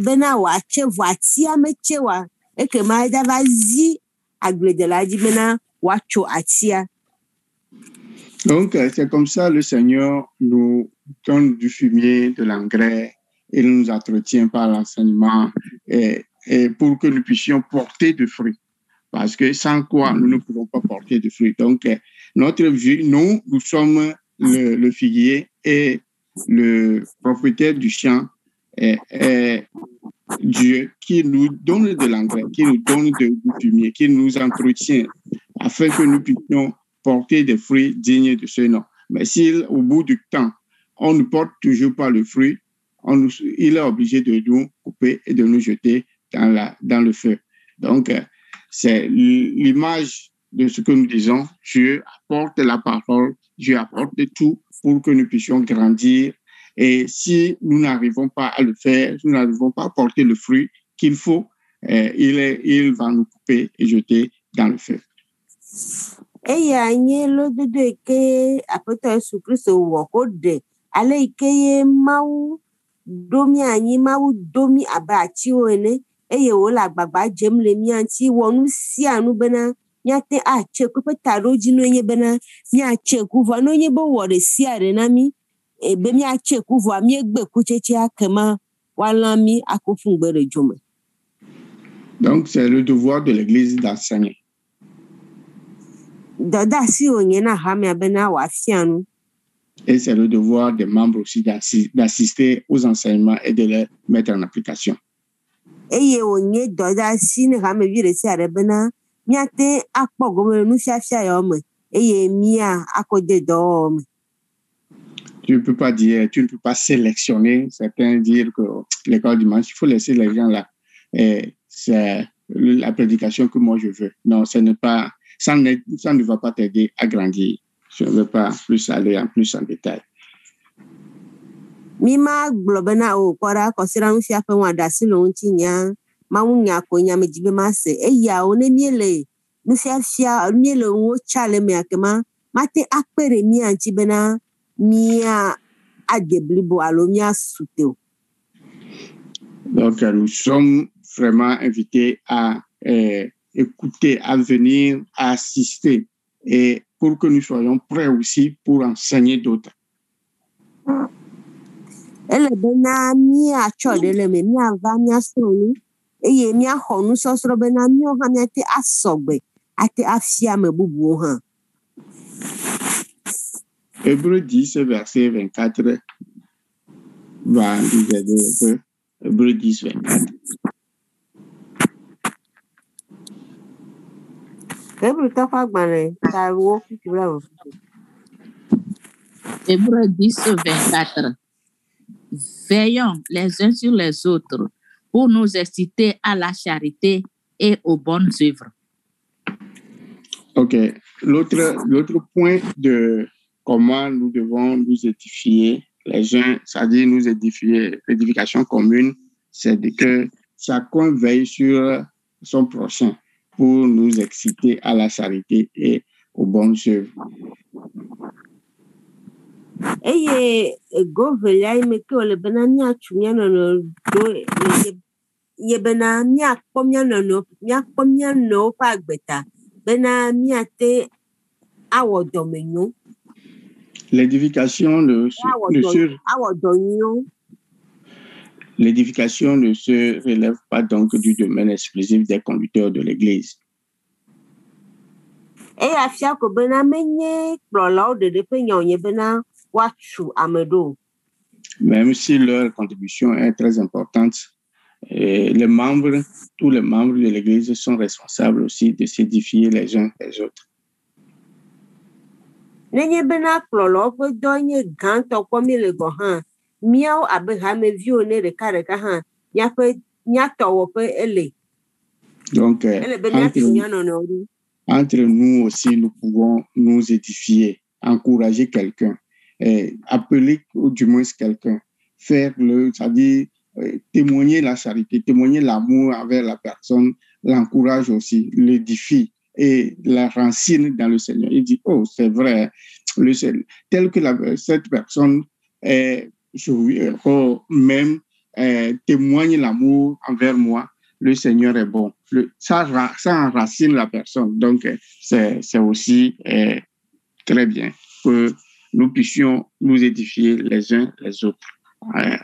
bena wòatse vɔ atia metse wa ekema eda zi agbledela dzi bena wòatso atia. Donc, c'est comme ça le Seigneur nous donne du fumier, de l'engrais, il nous entretient par l'enseignement et pour que nous puissions porter de fruits. Parce que sans quoi, nous ne pouvons pas porter de fruits. Donc, notre vie, nous sommes le figuier et le propriétaire du champ est Dieu qui nous donne de l'engrais, qui nous donne du fumier, qui nous entretient afin que nous puissions porter des fruits dignes de ce nom. Mais si au bout du temps, on ne porte toujours pas le fruit, il est obligé de nous couper et de nous jeter dans le feu. Donc, c'est l'image de ce que nous disons. Dieu apporte la parole, Dieu apporte tout pour que nous puissions grandir. Et si nous n'arrivons pas à le faire, si nous n'arrivons pas à porter le fruit qu'il faut, il va nous couper et jeter dans le feu. Eya nye lododo eke Aƒetɔ Yesu Kristo wɔ ko ɖe ale ike ye Mawu ɖomi anyi, Mawu domi abe atiwo ene eye wòle agbagba dzem le mía ŋuti wɔ nu sia nu bena míate atse ku eƒe taɖodzi no nye bena míatse ku vɔ no nye be wɔ ɖe sia ɖe na mí be míatse ku vɔa míegbe kutsetsea kema woalã mí ako ƒu ŋgbe ɖe dzo me. Donc c'est le devoir de l'Église d'enseigner. Dɔdeasi wònye na hamea bena wòafia nu. Et c'est le devoir des membres aussi d'assister aux enseignements et de les mettre en application. Eye wònye dɔdeasi ne hamevi ɖe sia ɖe bena míate akpɔ gome le nufiafia yawo me eye mía akɔ de dɔwɔwɔ me. Tu ne peux pas sélectionner certains, dire que l'école dimanche, il faut laisser les gens là. C'est la prédication que moi je veux. Non, ça ne va pas t'aider à grandir. Je ne veux pas plus aller plus en détail. Mima gblɔ bena o kɔɖa kɔsiɖa nufiaƒe ŋu aɖasi le ŋuti nya Mawu nya ko nya me dzi be mase eyawo ne míele nufiafia míele ŋuwo tsa le mea kema mate akpe ɖe mía ŋuti bena mía ade blibo alo mía sute o. Donc nous sommes vraiment invités à écouter, à venir, à assister et pour que nous soyons prêts aussi pour enseigner d'autres. Ele bena míatsɔ ɖe le me míava míasrɔ̃ nu eye míaxɔ nusɔsrɔ̃ bena míawo hã míate asɔgbe ate afia ame bubuwo hã. Hébreux 10, verset 24 va nous aider un peu. Hébreux 10, 24. Hébreux ƒe agbalẽ tawo fifibla. Hébreux 10, 24. Veillons les uns sur les autres pour nous exciter à la charité et aux bonnes œuvres. Ok. L'autre point de comment nous devons nous édifier les uns, c'est-à-dire nous édifier, l'édification commune, c'est que chacun veille sur son prochain pour nous exciter à la charité et aux bonnes œuvres. Eye govelia ime ke ole bena míatsu mía nɔnɔ do ye bena míakpɔ mía nɔnɔwo ƒe agbeta bena míate awɔ dɔmenyo. L'édification ne se relève pas donc du domaine exclusif des conducteurs de l'Église. Eya fia ko bena menye kplɔlawo ɖeɖe ƒe nya wònye bena woatsu ame ɖo. Même si leur contribution est très importante, tous les membres de l'Église sont responsables aussi de s'édifier les uns les autres. Nenye bena kplɔlawo ƒe dɔ nye gãtɔ kpɔ mi le gɔ hã, míawo abe hameviwo ne ɖekaɖeka hã míatɔwɔƒe ele. Donc, ele be míatsu mía nɔnɔwo ɖo. Entre nous aussi, nous pouvons nous édifier, encourager quelqu'un, appeler du moins quelqu'un, c'est-à-dire témoigner la charité, témoigner l'amour envers la personne, l'encourage aussi, l'édifie et la racine dans le Seigneur. Il dit, oh, c'est vrai, tel que cette personne même témoigne l'amour envers moi, le Seigneur est bon. Ça enracine la personne. Donc, c'est aussi très bien que nous puissions nous édifier les uns les autres.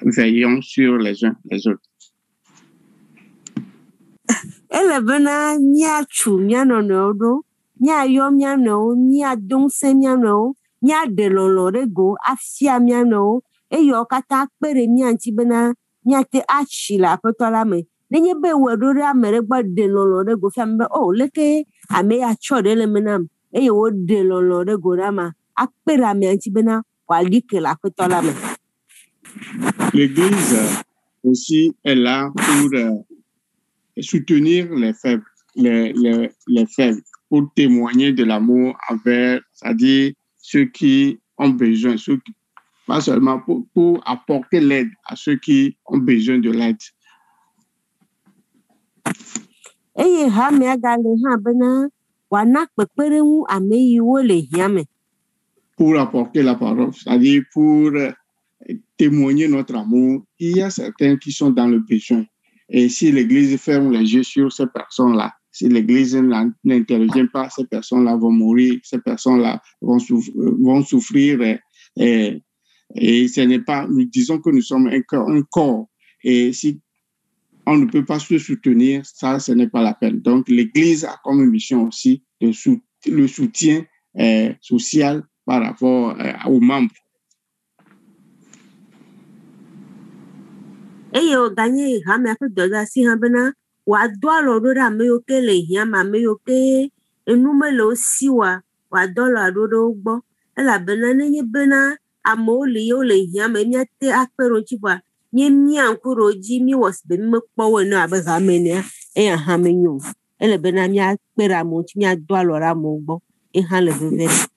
Veillons sur les uns les autres. Elebena miachu mianono do miayo miano miadonse miano miadelolo rego afia miano eyo kata kpere mianti bena miate achila petola me nenye be wedore amere gba delolo rego fiambe o leke ame ya chode le menam eyo wo delolo rego rama akpere mianti bena walike la petola me. L'Église aussi est là pour soutenir les faibles, les faibles, pour témoigner de l'amour envers, c'est-à-dire ceux qui ont besoin, pas seulement pour apporter l'aide à ceux qui ont besoin de l'aide. Pour apporter la parole, c'est-à-dire pour témoigner notre amour, il y a certains qui sont dans le besoin. Et si l'Église ferme les yeux sur ces personnes-là, si l'Église n'intervient pas, ces personnes-là vont mourir, ces personnes-là vont souffrir. Et ce n'est pas, nous disons que nous sommes un corps. Et si on ne peut pas se soutenir, ça, ce n'est pas la peine. Donc, l'Église a comme mission aussi le soutien social par rapport aux membres. Eyo ganye hame afi doza si hambena wa dwalo do da meyoke le hiama meyoke enume le osiwa wa dolo adodo gbo ela bena nenye bena amoli yo le hiama miate akpero chibwa nye miankuro ji mi wasbe me kpowe no abe hamenia eya hamenyo ele bena mi akpera mo chi mi adwalo ra mo gbo e han le veve.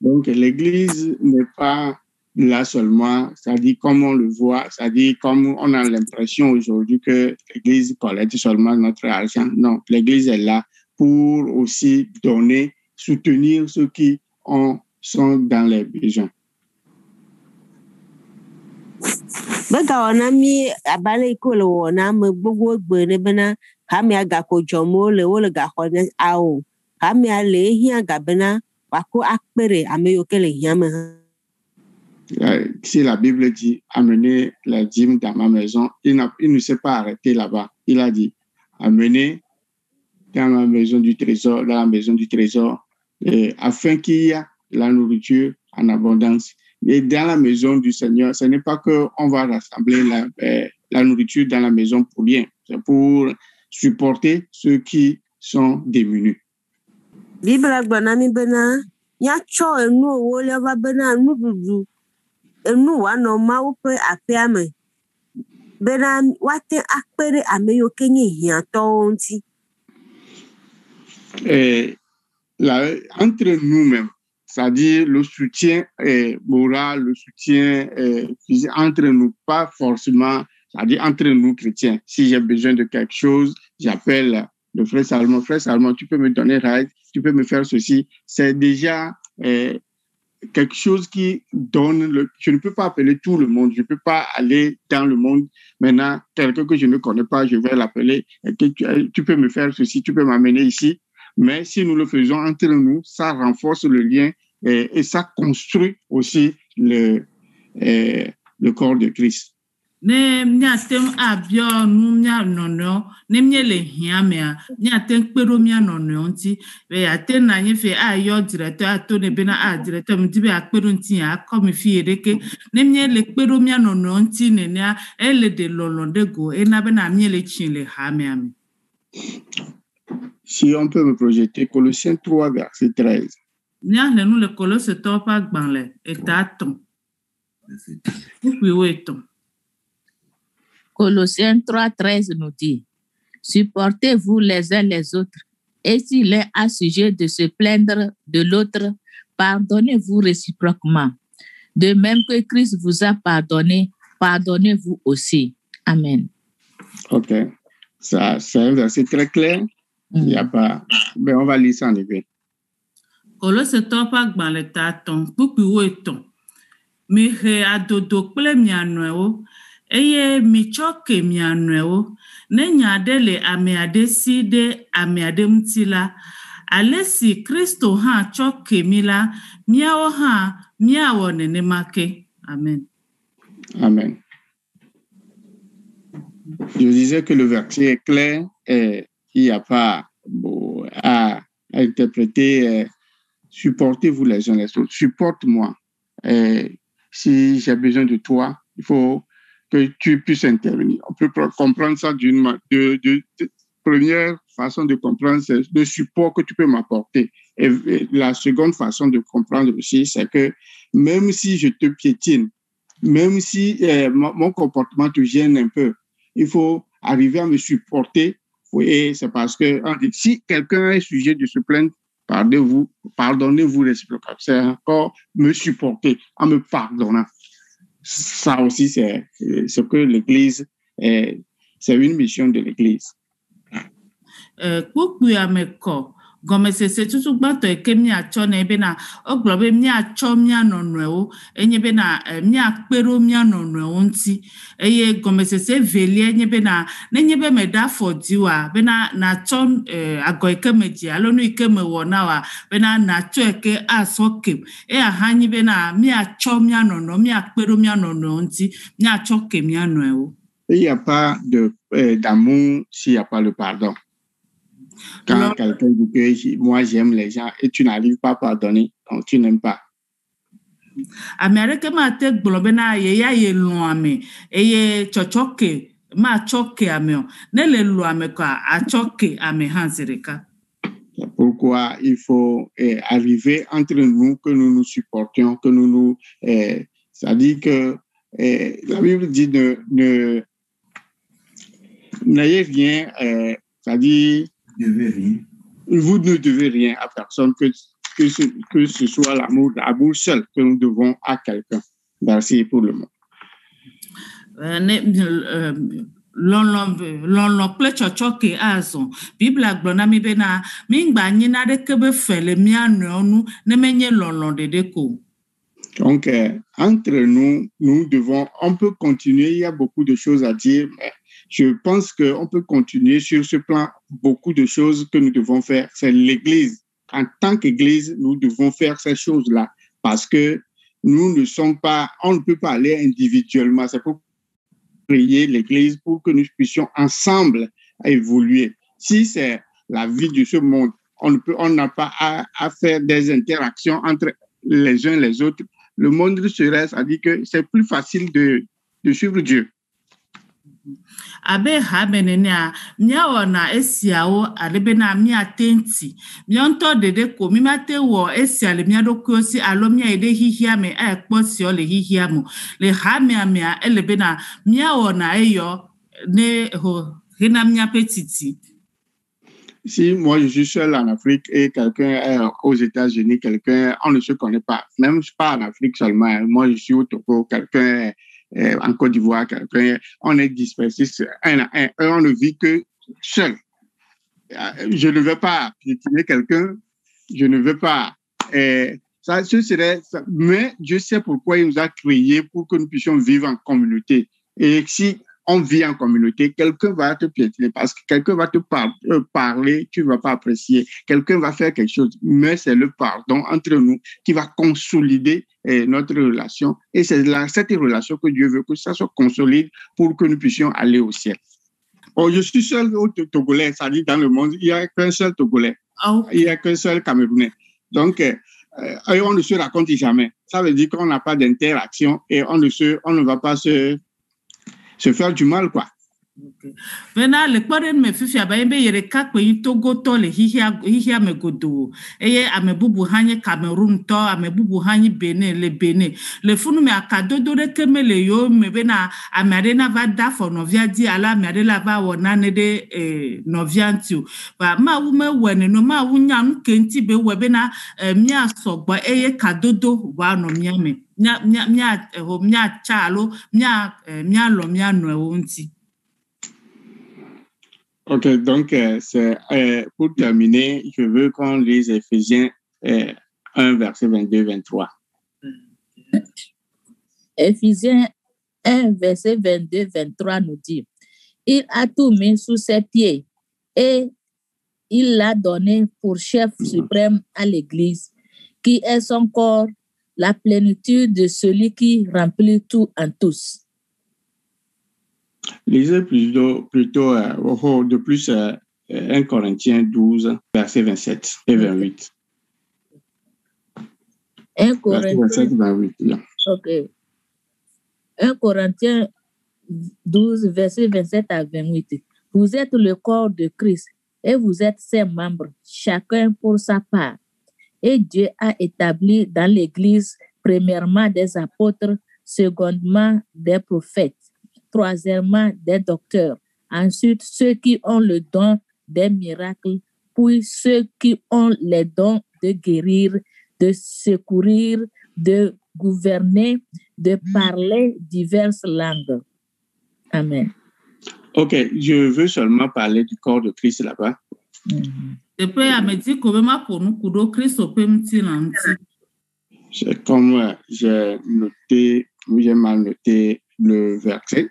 Donc l'Église n'est pas là seulement, c'est-à-dire comme on le voit, c'est-à-dire comme on a l'impression aujourd'hui que l'Église collecte seulement notre argent. Non, l'Église est là pour aussi donner, soutenir ceux qui sont dans les besoins. Bega wana mi abale iko le wana me gbogbo egbe ne bena kami aga ko jomo le wo le ga ko ne awo kami ale hi aga bena wako akpere ameyoke le hiame. Si la Bible dit amenez la dîme dans ma maison, il ne s'est pas arrêté là-bas. Il a dit amenez dans la maison du trésor, afin qu'il y ait la nourriture en abondance. Et dans la maison du Seigneur, ce n'est pas qu'on va rassembler la nourriture dans la maison pour rien. C'est pour supporter ceux qui sont démunis. Bible agbanami bena ya cho enu owo le va bena nududu enu wa no mawo pe afiame bena wate akpere ameyoke nye hianto onti. Entre nous-mêmes, c'est-à-dire le soutien moral, le soutien physique entre nous, pas forcément, c'est-à-dire entre nous chrétiens. Si j'ai besoin de quelque chose, j'appelle le frère Salomon. Frère Salomon, tu peux me donner raide, tu peux me faire ceci. C'est déjà quelque chose qui donne je ne peux pas appeler tout le monde, je ne peux pas aller dans le monde. Maintenant, quelqu'un que je ne connais pas, je vais l'appeler. Tu peux me faire ceci, tu peux m'amener ici. Mais si nous le faisons entre nous, ça renforce le lien et ça construit aussi le corps de Christ. Ne miatem abio nu mia nono ne miele hiamea miatem kpero mia nono nti be aten na nyefe ayo directeur ato ne bena a directeur mtibe akpero nti ya come fi edeke ne miele kpero mia nono nti ne na ele de lolonde go e na bena miele chinle hamea mi. Si on peut me projeter Colossiens 3 verset 13. Nya le nous le Colosse 3 pa gbanle etaton. Oui oui ton. Colossiens 3:13 nous dit, supportez-vous les uns les autres, et s'il est à sujet de se plaindre de l'autre, pardonnez-vous réciproquement. De même que Christ vous a pardonné, pardonnez-vous aussi. Amen. Ok, ça c'est un verset très clair. Il n'y a pas. Ben, on va lire ça en anglais. Kolositɔwo ƒe agbalẽ tatɔ̃ kpukpuiwo etɔ̃. Mihe adodo kple mia nɔewo, eye mitsɔ ke mia nɔewo. Ne nya aɖe le ame aɖe si ɖe ame aɖe ŋuti la, ale si Kristo hã tsɔ ke mi la, míawo hã míawɔ nenema ke. Amen. Amen. Je disais que le verset est clair et il n'y a pas à interpréter. Supportez-vous les uns les autres. Supporte-moi. Si j'ai besoin de toi, il faut que tu puisses intervenir. On peut comprendre ça de première façon de comprendre, c'est le support que tu peux m'apporter. Et la seconde façon de comprendre aussi, c'est que même si je te piétine, même si mon comportement te gêne un peu, il faut arriver à me supporter. Et c'est parce que si quelqu'un est sujet de se plaindre, pardonnez-vous réciproquement. C'est encore me supporter en me pardonnant. Ça aussi, c'est ce que l'Église, c'est une mission de l'Église. Gɔmesese tutu gbãtɔ eke míatsɔ ne be na ogblɔ be míatsɔ mía nɔnɔewo enye be na míakpe ɖo mía nɔnɔewo ŋuti eye gɔmesese velia nye be na nenye be meɖe afɔ dzi wa be na natsɔ agɔ yi ke me dzi alo nu yi ke me wɔ na wa be na natsɔ yi ke asɔ kem eya hã nye be na míatsɔ mía nɔnɔ míakpe ɖo mía nɔnɔewo ŋuti míatsɔ ke mía nɔewo. Il n'y a pas d'amour s'il n'y a pas le pardon. Quand quelqu'un dit que moi j'aime les gens et tu n'arrives pas à pardonner, donc tu n'aimes pas. Ame aɖeke mate gblɔ bena yeya ye lɔ̃ ame eye tsɔtsɔ ke matsɔ ke ame o ne le lɔ̃ ame koa atsɔ ke ame hã zi ɖeka. Pourquoi il faut arriver entre nous que nous nous supportions, que nous c'est-à-dire que la Bible dit n'ayez rien, c'est-à-dire vous ne devez rien à personne que ce soit l'amour seul que nous devons à quelqu'un. Merci pour le mot. Lɔlɔ kple tsɔtsɔ ke azɔ Biblia gblɔ na mi bena mi ŋgba nyi na ɖeke be fe le mía nɔewo nu ne menye lɔlɔ ɖeɖe ko. Donc entre nous devons, on peut continuer, il y a beaucoup de choses à dire, mais je pense qu'on peut continuer sur ce plan, beaucoup de choses que nous devons faire. C'est l'Église. En tant qu'Église, nous devons faire ces choses-là parce que nous ne sommes pas, on ne peut pas aller individuellement. C'est pour créer l'Église pour que nous puissions ensemble évoluer. Si c'est la vie de ce monde, on n'a pas à faire des interactions entre les uns et les autres. Le monde serait, ça dit que c'est plus facile de suivre Dieu. Abe hamenenia miawo na esiawo alebena miatenti mionto dede ko mimate wo esia le miadoku si alo mia ede hihia me ekposio le hihia mo le hamia mia elebena miawo na eyo ne ho hina mia petiti. Si moi je suis seul en Afrique et quelqu'un est aux États-Unis, on ne se connaît pas, même pas en Afrique seulement. Moi je suis au Togo, quelqu'un en Côte d'Ivoire, on est dispersés un à un, on ne vit que seul. Je ne veux pas piétiner quelqu'un, je ne veux pas. Ce serait, mais Dieu sait pourquoi il nous a créés pour que nous puissions vivre en communauté. Et si on vit en communauté, quelqu'un va te piétiner parce que quelqu'un va te parler, tu ne vas pas apprécier. Quelqu'un va faire quelque chose, mais c'est le pardon entre nous qui va consolider notre relation. Et c'est cette relation que Dieu veut que ça soit consolide pour que nous puissions aller au ciel. Oh, je suis seul au Togolais, ça dit dans le monde, il n'y a qu'un seul Togolais. Il n'y a qu'un seul Camerounais. Donc, on ne se raconte jamais. Ça veut dire qu'on n'a pas d'interaction et on ne va pas se faire du mal, quoi. Vena le kpɔɖe me fifia ba be yere kakpe yi Togotɔ le hihia me godo eye ame bubu hã nye Cameroon-tɔ, ame bubu hã nye Benin le funu me akadodo ɖeke me le yo me bena ame aɖe na va da afɔ nɔvia dzi alo ame aɖe la va wɔ nane ɖe nɔvia ŋuti o ba Mawu mewɔe nene Mawu nya nu ke ŋuti be wɔ bena mía sɔgbɔ eye kadodo va nɔ mía me mía tsa alo mía lɔ mía nɔewo ŋuti. Ok, donc pour terminer, je veux qu'on lise Éphésiens 1, verset 22-23. Éphésiens 1, verset 22-23 nous dit, il a tout mis sous ses pieds et il l'a donné pour chef suprême à l'Église, qui est son corps, la plénitude de celui qui remplit tout en tous. Lisez plutôt de plus 1 Corinthiens 12, verset 27 et 28. 1 Corinthiens, 27 et 28, yeah. Ok. 1 Corinthiens 12, verset 27 à 28. Vous êtes le corps de Christ et vous êtes ses membres, chacun pour sa part. Et Dieu a établi dans l'Église, premièrement des apôtres, secondement des prophètes, troisièmement des docteurs, ensuite ceux qui ont le don des miracles, puis ceux qui ont les dons de guérir, de secourir, de gouverner, de parler diverses langues. Amen. Ok, je veux seulement parler du corps de Christ là-bas. C'est comme j'ai mal noté le verset.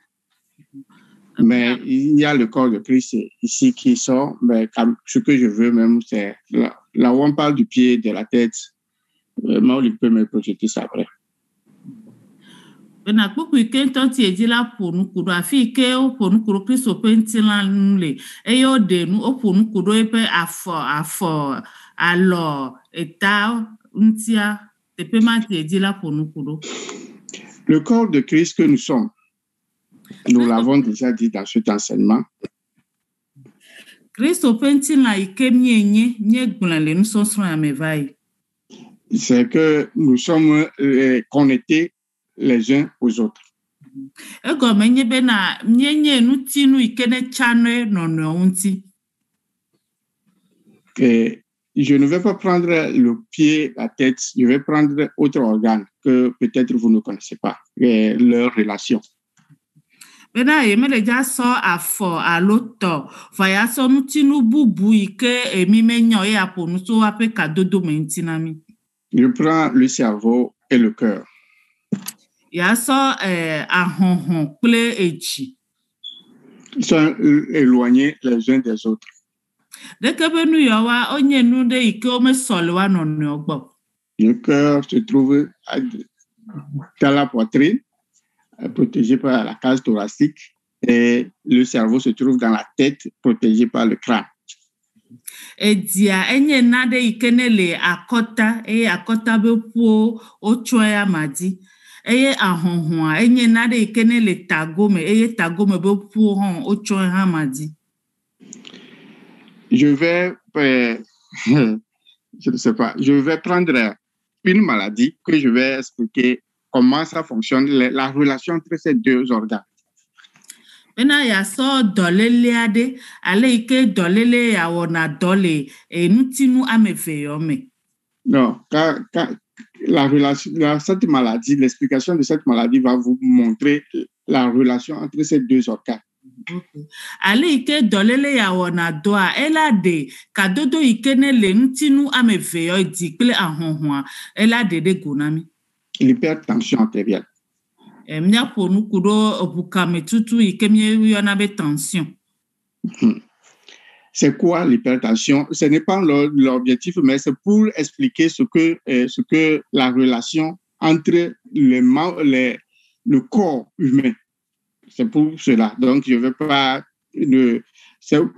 Mais il y a le corps de Christ ici qui sort. Mais ce que je veux même, c'est là où on parle du pied, de la tête. Moi, il peut me projeter ça après. Na kpukpu ike ntɔnti edzi la ƒo nuku ɖo afi ike woƒo nuku ɖo Kristo ƒe ŋutilã nu le eye woɖe nu woƒo nuku ɖo eƒe afɔ alɔ eta ŋutia teƒe ma ti edzi la ƒo nuku ɖo. Le corps de Christ que nous sommes, nous l'avons déjà dit dans cet enseignement. Kristo ƒe ŋutilã ike mienye miegblẽ le nusɔsrɔ̃ ya me va yi. C'est que nous sommes connectés les uns aux autres. Egɔme nye bena mienye nutinu ike ne tsanɔe nɔnɔewo ŋuti. Je ne vais pas prendre le pied, la tête, je vais prendre autre organe que peut-être vous ne connaissez pas, leur relation. Bena yemele dza sɔ afɔ alo tɔ va ya sɔ nutinu bubu ike emi menyɔ ye aƒo nu tso aƒe kadodo me ŋuti na mi. Je prends le cerveau et le cœur. Ya sɔ ahɔhɔ kple edzi. Ils sont éloignés les uns des autres. Ɖeke be nu yawoa wonye nu ɖe yi ke womesɔ le wa nɔnɔewo gbɔ. Le cœur se trouve dans la poitrine, protégé par la cage thoracique, et le cerveau se trouve dans la tête, protégé par le crâne. Edzia enye naɖe yi ke ne le akɔta eye akɔta be ƒuwo wotsɔe ya ma dzi. Eye ahɔhɔa enye naɖe yi ke ne le tagome eye tagome be ƒuwo hã wotsɔe hã ma dzi. Je vais, je ne sais pas, je vais prendre une maladie que je vais expliquer comment ça fonctionne, la relation entre ces deux organes. Bena ya sɔ dɔléle aɖe ale yi ke dɔléle ya wɔna dɔ le nutinu ame eve yɔ me. Non, la relation, cette maladie, l'explication de cette maladie va vous montrer la relation entre ces deux organes. Ale yi ke dɔléle ya wɔna dɔa ela ɖe kadodo yi ke ne le nutinu ame eve yɔ dzi kple ahɔhɔa ela ɖe ɖe go na mi. L'hypertension artérielle. Miaƒo nuku ɖo ʋukametutu yi ke mieyɔna be tension. C'est quoi l'hypertension? Ce n'est pas l'objectif, mais c'est pour expliquer ce que la relation entre le corps humain. C'est pour cela. Donc, je ne veux pas...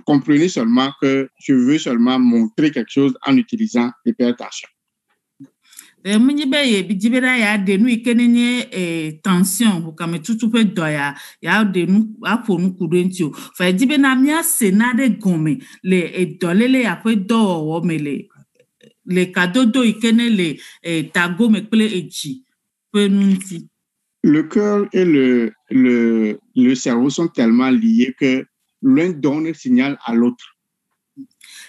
comprenez seulement que je veux seulement montrer quelque chose en utilisant l'hypertension. Munyi be ye bidzi be ɖa ya ɖe nu yi ke ne nye tension ʋukametutu ƒe dɔ ya ɖe nu aƒo nuku ɖo ŋuti o. Va dzi be na miase naɖe gɔme le dɔléle ya ƒe dɔwɔwɔ me le kadodo yi ke ne le tagome kple edzi ƒe nu ŋuti. Le cœur et le cerveau sont tellement liés que l'un donne signal à l'autre.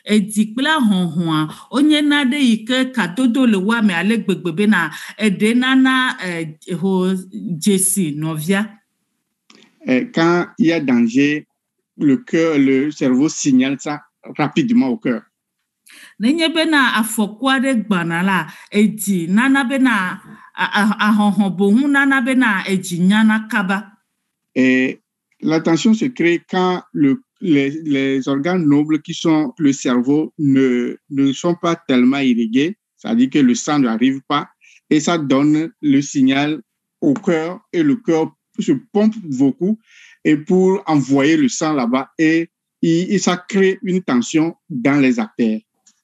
Edzi kple ahɔhɔa wonye naɖe yi ke kadodo le wa me ale gbegbe bena eɖe nana dzesi nɔvia. Quand il y a danger, le cerveau signale ça rapidement au cœur. Nenye bena afɔkua de gbana la edzi nana bena ahɔhɔbohu nana bena edzi nyana kaba. Et la tension se crée quand les organes nobles qui sont le cerveau ne sont pas tellement irrigués, c'est-à-dire que le sang n'arrive pas, et ça donne le signal au cœur, et le cœur se pompe beaucoup et pour envoyer le sang là-bas, et ça crée une tension dans les artères.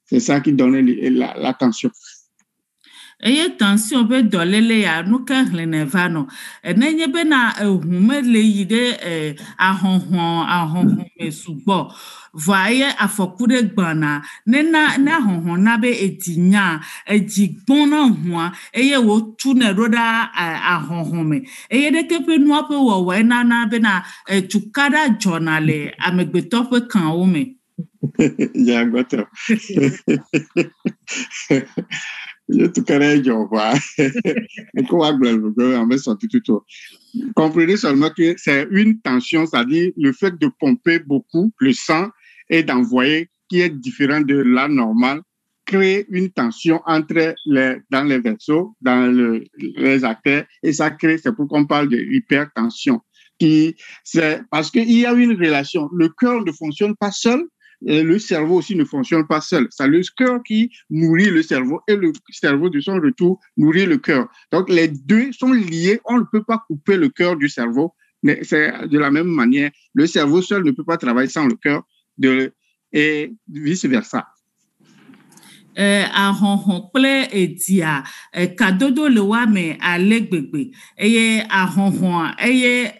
C'est ça qui donne la tension. Eye tension be dolele ya nuka hlenevano enenye be na ehume le yide ahonhon me subo voye afokude gbana na ahonhon na be etinya ejigbon na hua eye wo tu na roda ahonhon me eye de kepe nu ape wo we na be na tukada journal amegbeto pe kan wo me. Ya goto. Je te connais, comprenez seulement que c'est une tension, c'est-à-dire le fait de pomper beaucoup le sang et d'envoyer, qui est différent de la normale, crée une tension dans les vaisseaux, dans les artères, et ça crée, c'est pourquoi on parle de hypertension. Parce qu'il y a une relation. Le cœur ne fonctionne pas seul. Et le cerveau aussi ne fonctionne pas seul. C'est le cœur qui nourrit le cerveau et le cerveau de son retour nourrit le cœur. Donc les deux sont liés. On ne peut pas couper le cœur du cerveau. Mais c'est de la même manière. Le cerveau seul ne peut pas travailler sans le cœur et vice versa. Ahonhon ple edia kadodo le wa me alegbegbe eye ahonhon eye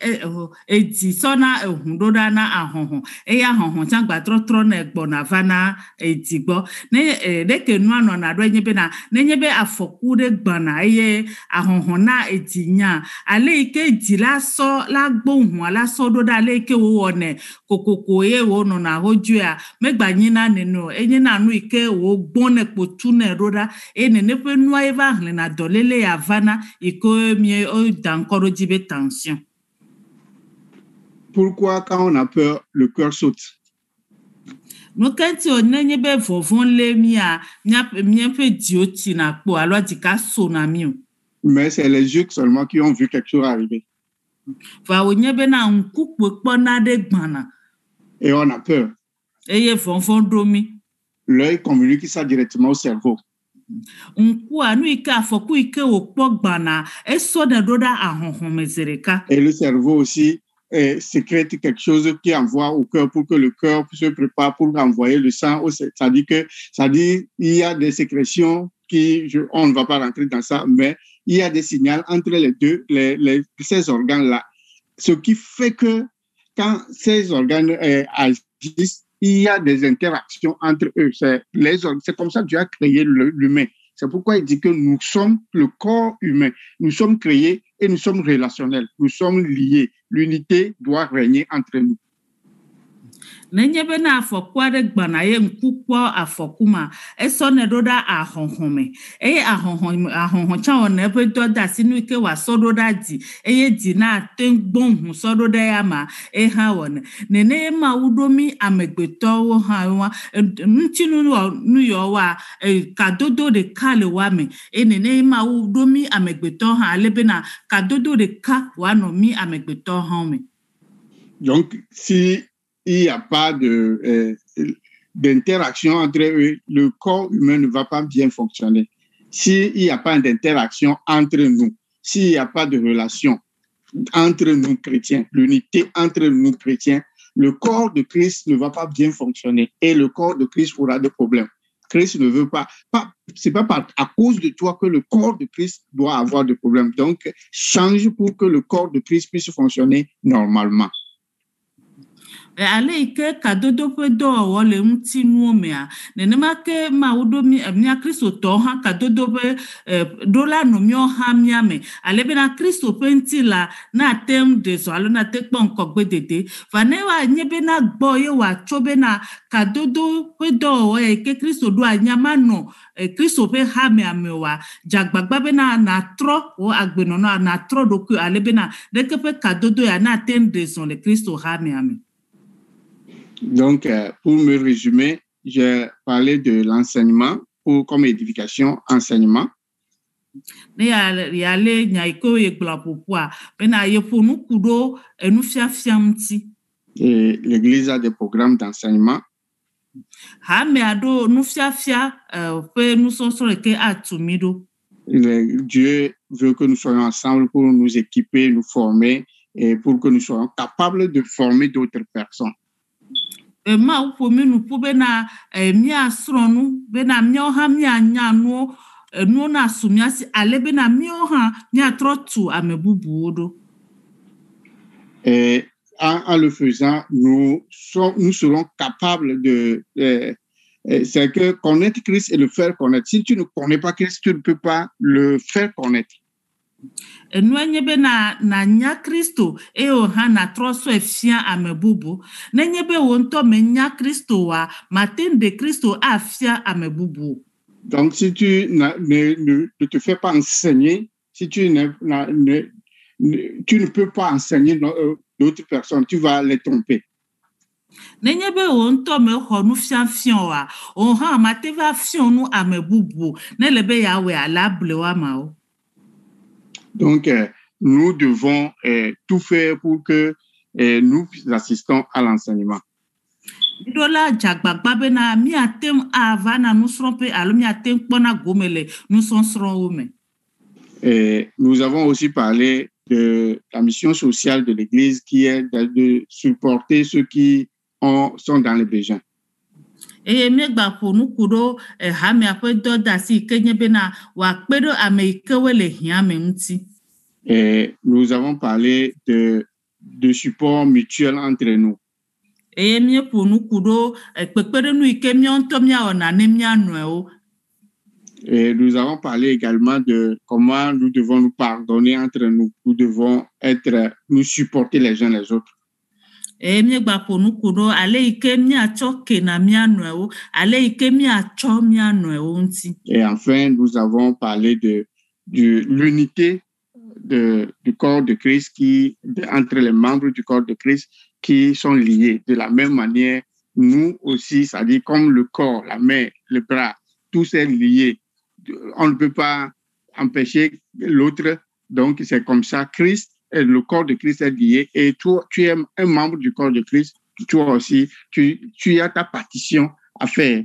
edi sona ehundoda na ahonhon eye ahonhon changba trotro na egbona vana edigbo ne de ke nu ano na do nyebe na nyebe afoku de gbana eye ahonhon na edinya ale ike edi la so la gbohun ala so do da le ike wo ne kokoko ye wo no na hoju a megbanyi na nenu enye na nu ike wo gbon potune roda e ne pe noa eva na dolele ya vana iko mie o dankoro jibe tension. Pourquoi quand on a peur le cœur saute? No kanti o nenye be vovon le mia mien pe dioti na po alors dika sona mio. Mais c'est les yeux seulement qui ont vu quelque chose arriver. Va o nyebe na nkupo po na de gbana. Et on a peur. Eye vovon domi. L'œil communique ça directement au cerveau. Et le cerveau aussi sécrète quelque chose qui envoie au cœur pour que le cœur se prépare pour envoyer le sang. C'est-à-dire il y a des sécrétions on ne va pas rentrer dans ça, mais il y a des signaux entre les deux, ces organes-là. Ce qui fait que quand ces organes agissent, il y a des interactions entre eux. C'est comme ça que Dieu a créé l'humain. C'est pourquoi il dit que nous sommes le corps humain. Nous sommes créés et nous sommes relationnels. Nous sommes liés. L'unité doit régner entre nous. Nenyebe na afɔkua de gbana ye nkukpo afɔkuma eso ne doda ahonhome ahonhon cha one be doda sinu ike wa sododa di eye di na tengbon sododa ya ma ha won nene ma udomi amegbeto wo ha wa ntinu nu yo wa kadodo de kale wa me nene ma udomi amegbeto ha lebe na kadodo de ka wa no mi amegbeto ha me. Donc si il n'y a pas d'interaction entre eux, le corps humain ne va pas bien fonctionner. S'il n'y a pas d'interaction entre nous, s'il n'y a pas de relation entre nous chrétiens, l'unité entre nous chrétiens, le corps de Christ ne va pas bien fonctionner et le corps de Christ aura des problèmes. Christ ne veut pas c'est pas à cause de toi que le corps de Christ doit avoir des problèmes. Donc, change pour que le corps de Christ puisse fonctionner normalement. Ale ike kadodo pe do wole nti nu mea nenema ke ma udomi mia Kristo to ha kadodo pe dola no mi ha mia me ale be na Kristo pe nti la na tem de so alo na te pon ko gbedede va ne wa nyebe na gbo ye wa chobe na kadodo pe do ke Kristo do anya ma no Kristo pe ha me amewa jagbagba be na tro o agbeno na tro do ku ale be na de ke pe kadodo ya na tem de so le Kristo ha me ame. Donc, pour me résumer, j'ai parlé de l'enseignement comme édification, enseignement. Ne ya le nyaiko ye glapopua bena ye ponu kudo enu fiafiamti. Et l'Église a des programmes d'enseignement. Ha me ado nu fiafia pe nu sonsore ke atumido. Dieu veut que nous soyons ensemble pour nous équiper, nous former et pour que nous soyons capables de former d'autres personnes. Ma upo minu pu bena mia sronu bena mia ha mia nyanu nu na sumia si ale bena mia ha mia trotu amebubuodo. Et en le faisant, nous serons capables de c'est que connaître Christ et le faire connaître. Si tu ne connais pas Christ, tu ne peux pas le faire connaître. Enwenye be na nya Kristo o ha na troso efia amebubu nenye be wonto me nya Kristo wa matin de Kristo afia amebubu. Donc si tu ne te fais pas enseigner, si tu ne peux pas enseigner d'autres personnes, tu vas les tromper. Nenye be wonto me honu fian wa o ha mateva fion nu amebubu ne lebe yawe alable wa mao. Donc, nous devons tout faire pour que nous assistons à l'enseignement. Nous avons aussi parlé de la mission sociale de l'Église qui est de supporter ceux qui sont dans les besoins. Et nous avons parlé de support mutuel entre nous. Et nous avons parlé également de comment nous devons nous pardonner entre nous. Nous devons nous supporter les uns les autres. Et enfin, nous avons parlé de l'unité du corps de Christ entre les membres du corps de Christ qui sont liés. De la même manière, nous aussi, c'est-à-dire comme le corps, la main, le bras, tout est lié. On ne peut pas empêcher l'autre. Donc, c'est comme ça. Christ, le corps de Christ est lié. Et toi, tu es un membre du corps de Christ. Toi aussi, tu as ta partition à faire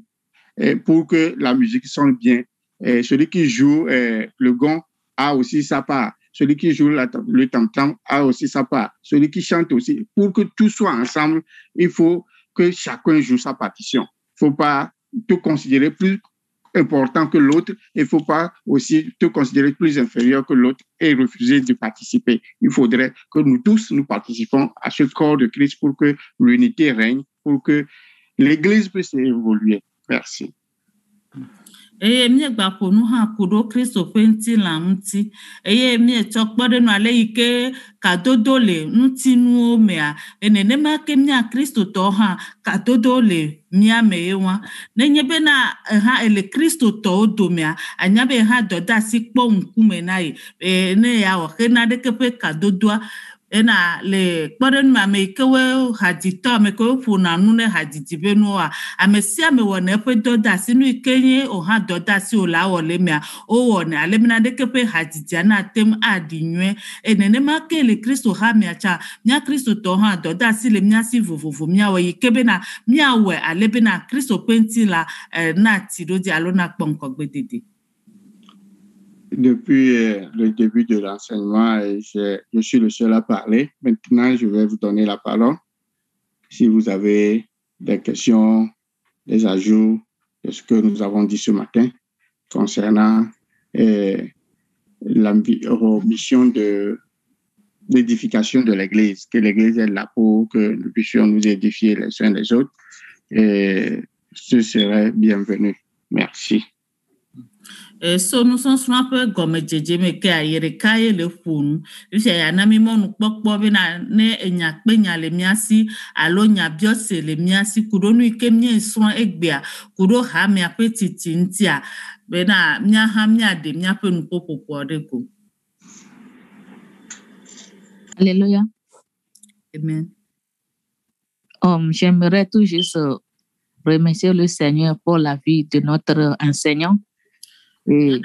pour que la musique sonne bien. Et celui qui joue le gong a aussi sa part. Celui qui joue le tam-tam a aussi sa part. Celui qui chante aussi. Pour que tout soit ensemble, il faut que chacun joue sa partition. Il ne faut pas te considérer plus important que l'autre. Il ne faut pas aussi te considérer plus inférieur que l'autre et refuser de participer. Il faudrait que nous tous, nous participons à ce corps de Christ pour que l'unité règne, pour que l'Église puisse évoluer. Merci. Mie gbapo nu ha kudo Kristo penti la mti mie chokpode no ale ike kadodole nti nu omea enene ma ke mia Kristo to ha kadodole mia mewa nenye be na ha ele Kristo to odomea anya be ha doda sikpo nkume nai ne ya o ke na de ke pe kadodoa ena le kpɔɖenu ame yi ke wo haditɔ ame ke wo ƒona nu ne hadidibe nuwoa ame sia ame wɔna eƒe dɔdeasi nu yi ke nye wohã dɔdeasi wo la wɔ le mea wowɔnɛ ale bena ɖeke ƒe hadidia na tem aɖi nyuie nenema ke le Kristo ha mea tsa mía Kristotɔ hã dɔdeasi le mía si vovovo míawɔ yi ke bena míawɔe ale bena Kristo ƒe ŋuti la na ti ɖo dzi alo na kpɔ ŋkɔgbe dede. Depuis le début de l'enseignement, je suis le seul à parler. Maintenant, je vais vous donner la parole. Si vous avez des questions, des ajouts de ce que nous avons dit ce matin concernant la mission d'édification de l'Église, que l'Église est là pour que nous puissions nous édifier les uns les autres, et ce serait bienvenu. Merci. So nous sommes un peu comme me ke ayere kaye le fonu ise ya na mi monu pokpo be na ne enya pe nya le miasi alo nya biose le miasi kudo nu ike mie so egbea kudo ha mi apetiti ntia be na mia ha mia de mia pe nu popopo de ko. Alléluia. Amen. J'aimerais tout juste remercier le Seigneur pour la vie de notre enseignant. Et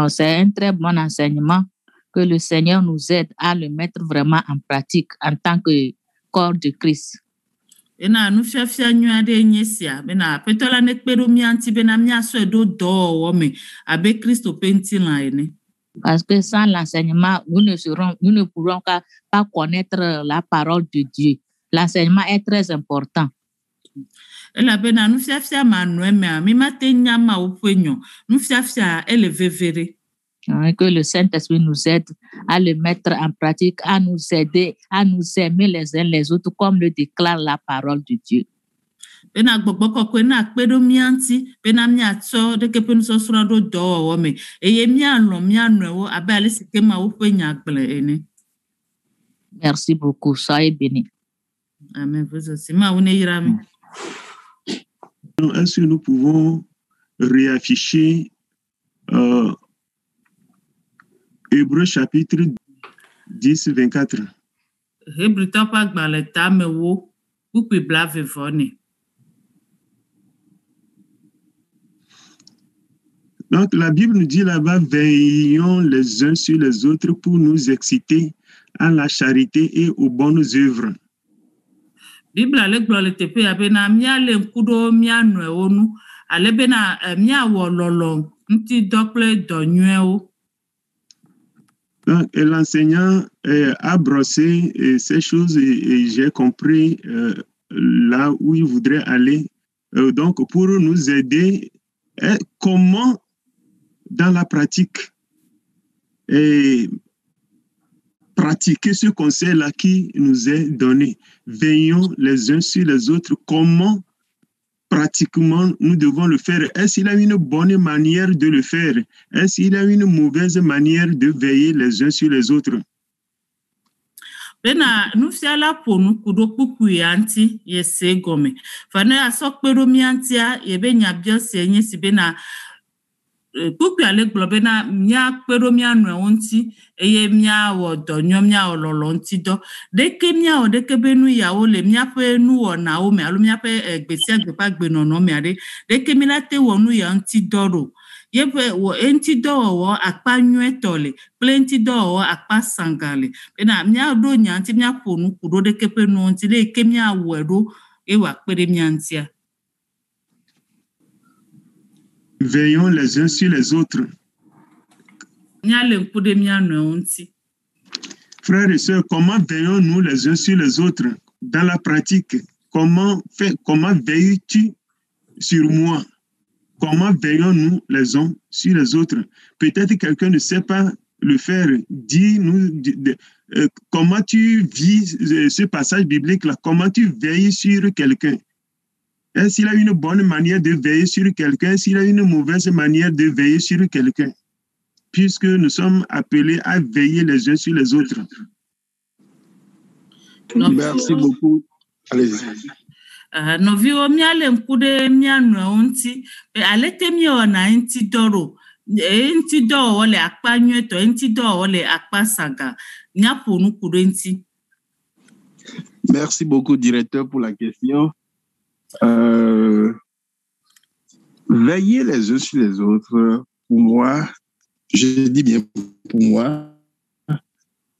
c'est un très bon enseignement que le Seigneur nous aide à le mettre vraiment en pratique en tant que corps de Christ. Parce que sans l'enseignement, nous ne pourrons pas connaître la parole de Dieu. L'enseignement est très important. Et que le Saint-Esprit nous aide à le mettre en pratique, à nous aider, à nous aimer les uns les autres, comme le déclare la parole de Dieu. Merci beaucoup, soyez bénis. Amen. Est-ce que nous pouvons réafficher Hébreux chapitre 10, 24. Donc la Bible nous dit là-bas, veillons les uns sur les autres pour nous exciter à la charité et aux bonnes œuvres. Bible ale gblɔ le teƒe ya bena míale ŋkuɖo míanɔe wo nu ale bena míawɔ lɔlɔ ŋuti dɔ kple dɔ nyuiwo. Donc l'enseignant a brossé ces choses et j'ai compris là où il voudrait aller. Donc pour nous aider, comment dans la pratique pratiquer ce conseil-là qui nous est donné. Veillons les uns sur les autres. Comment pratiquement nous devons le faire? Est-ce qu'il y a une bonne manière de le faire? Est-ce qu'il y a une mauvaise manière de veiller les uns sur les autres? Bena nufiala po nukudo kuku yanti yese gome. Fane asokpero miantia yebe nyabio senye si bena kuku ale globena mia kpero mia nwenti eye mia wodo nyomia ololonti do deke mia o deke benu ya o le mia pe nu o na o me alu mia pe gbesi agbepa gbeno no me ade deke mi late wonu ya nti doro yebe wo enti do wo akpa nyuetole plenty do wo akpa sangale bena mia do nyanti mia ponu kudo deke pe nu nti le ke mia wedo e wa kpere mia ntia. Veillons les uns sur les autres. Frères et sœurs, comment veillons-nous les uns sur les autres dans la pratique? Comment veilles-tu sur moi? Comment veillons-nous les uns sur les autres? Peut-être que quelqu'un ne sait pas le faire. Dis-nous comment tu vis ce passage biblique-là. Comment tu veilles sur quelqu'un? Est-ce qu'il a une bonne manière de veiller sur quelqu'un? Est-ce qu'il a une mauvaise manière de veiller sur quelqu'un? Puisque nous sommes appelés à veiller les uns sur les autres. Merci beaucoup. Allez-y. Novio miale mkude mianwe unti alete mio na inti doro inti do wole akpa nyweto inti do wole akpa saga nyapo nukudo inti. Merci beaucoup, directeur, pour la question. Veiller les uns sur les autres, pour moi, je dis bien pour moi,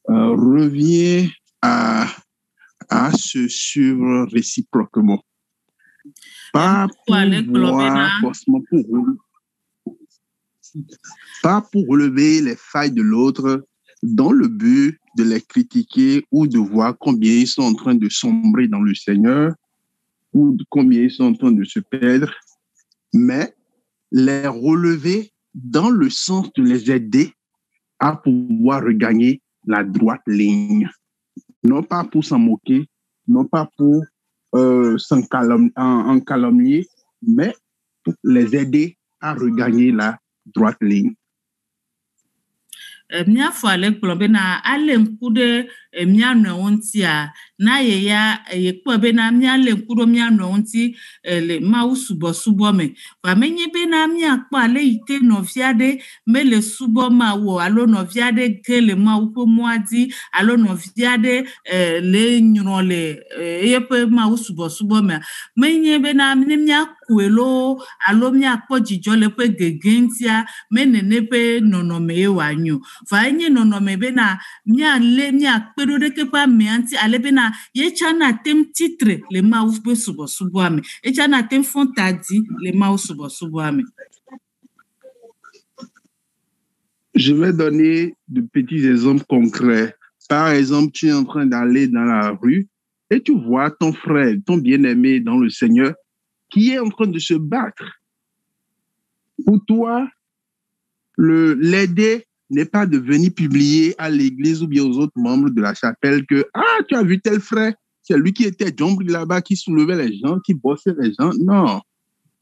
revient à se suivre réciproquement. Pas pour relever les failles de l'autre dans le but de les critiquer ou de voir combien ils sont en train de sombrer dans le Seigneur ou combien ils sont en train de se perdre, mais les relever dans le sens de les aider à pouvoir regagner la droite ligne. Non pas pour s'en moquer, non pas pour en calomnier, mais pour les aider à regagner la droite ligne. Mia fo ale klombe na ale nkude mia no nti a na ye ya ye kpo be na mia le nkuro mia no nti le ma usubo subo me fa menye be na mia kpo ale ite no viade me le subo ma wo alo no viade ke le ma upo moadi alo no viade le nyro le ye pe ma usubo subo me menye be na mia kuelo alo mia kpo jijo le pe gegentia menene pe nono me wanyu fa enye nono me be na mia le mia kpedo de ke pa me anti ale be na ye chana tem titre le ma usubo subo ame e chana tem fontadi le ma usubo ame. Je vais donner de petits exemples concrets. Par exemple, tu es en train d'aller dans la rue et tu vois ton frère, ton bien-aimé dans le Seigneur, qui est en train de se battre. Pour toi, l'aider n'est pas de venir publier à l'église ou bien aux autres membres de la chapelle que « Ah, tu as vu tel frère, c'est lui qui était Djombri là-bas, qui soulevait les gens, qui bossait les gens. » Non,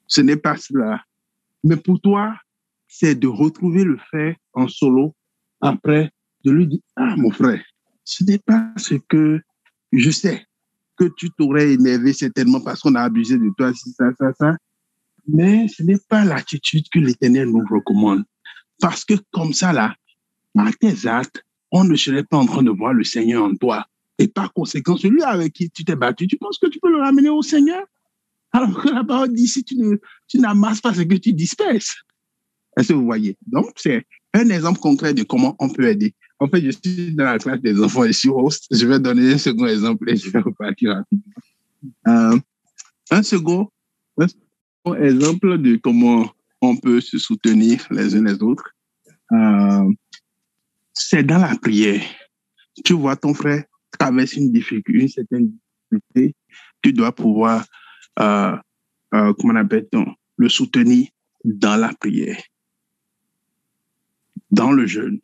ce n'est pas cela. Mais pour toi, c'est de retrouver le frère en solo après, de lui dire « Ah, mon frère, ce n'est pas ce que je sais que tu t'aurais énervé certainement parce qu'on a abusé de toi, ça. Mais ce n'est pas l'attitude que l'Éternel nous recommande. Parce que comme ça, là, par tes actes, on ne serait pas en train de voir le Seigneur en toi. Et par conséquent, celui avec qui tu t'es battu, tu penses que tu peux le ramener au Seigneur? Alors que la parole dit, si tu n'amasses pas ce que tu disperses. Est-ce que vous voyez? Donc, c'est un exemple concret de comment on peut aider. En fait, je suis dans la classe des enfants et je suis host. Je vais donner un second exemple et je vais repartir rapidement. Un second exemple de comment on peut se soutenir les uns les autres, c'est dans la prière. Tu vois ton frère traverse une certaine difficulté, tu dois pouvoir, comment appelle-t-on, le soutenir dans la prière, dans le jeûne,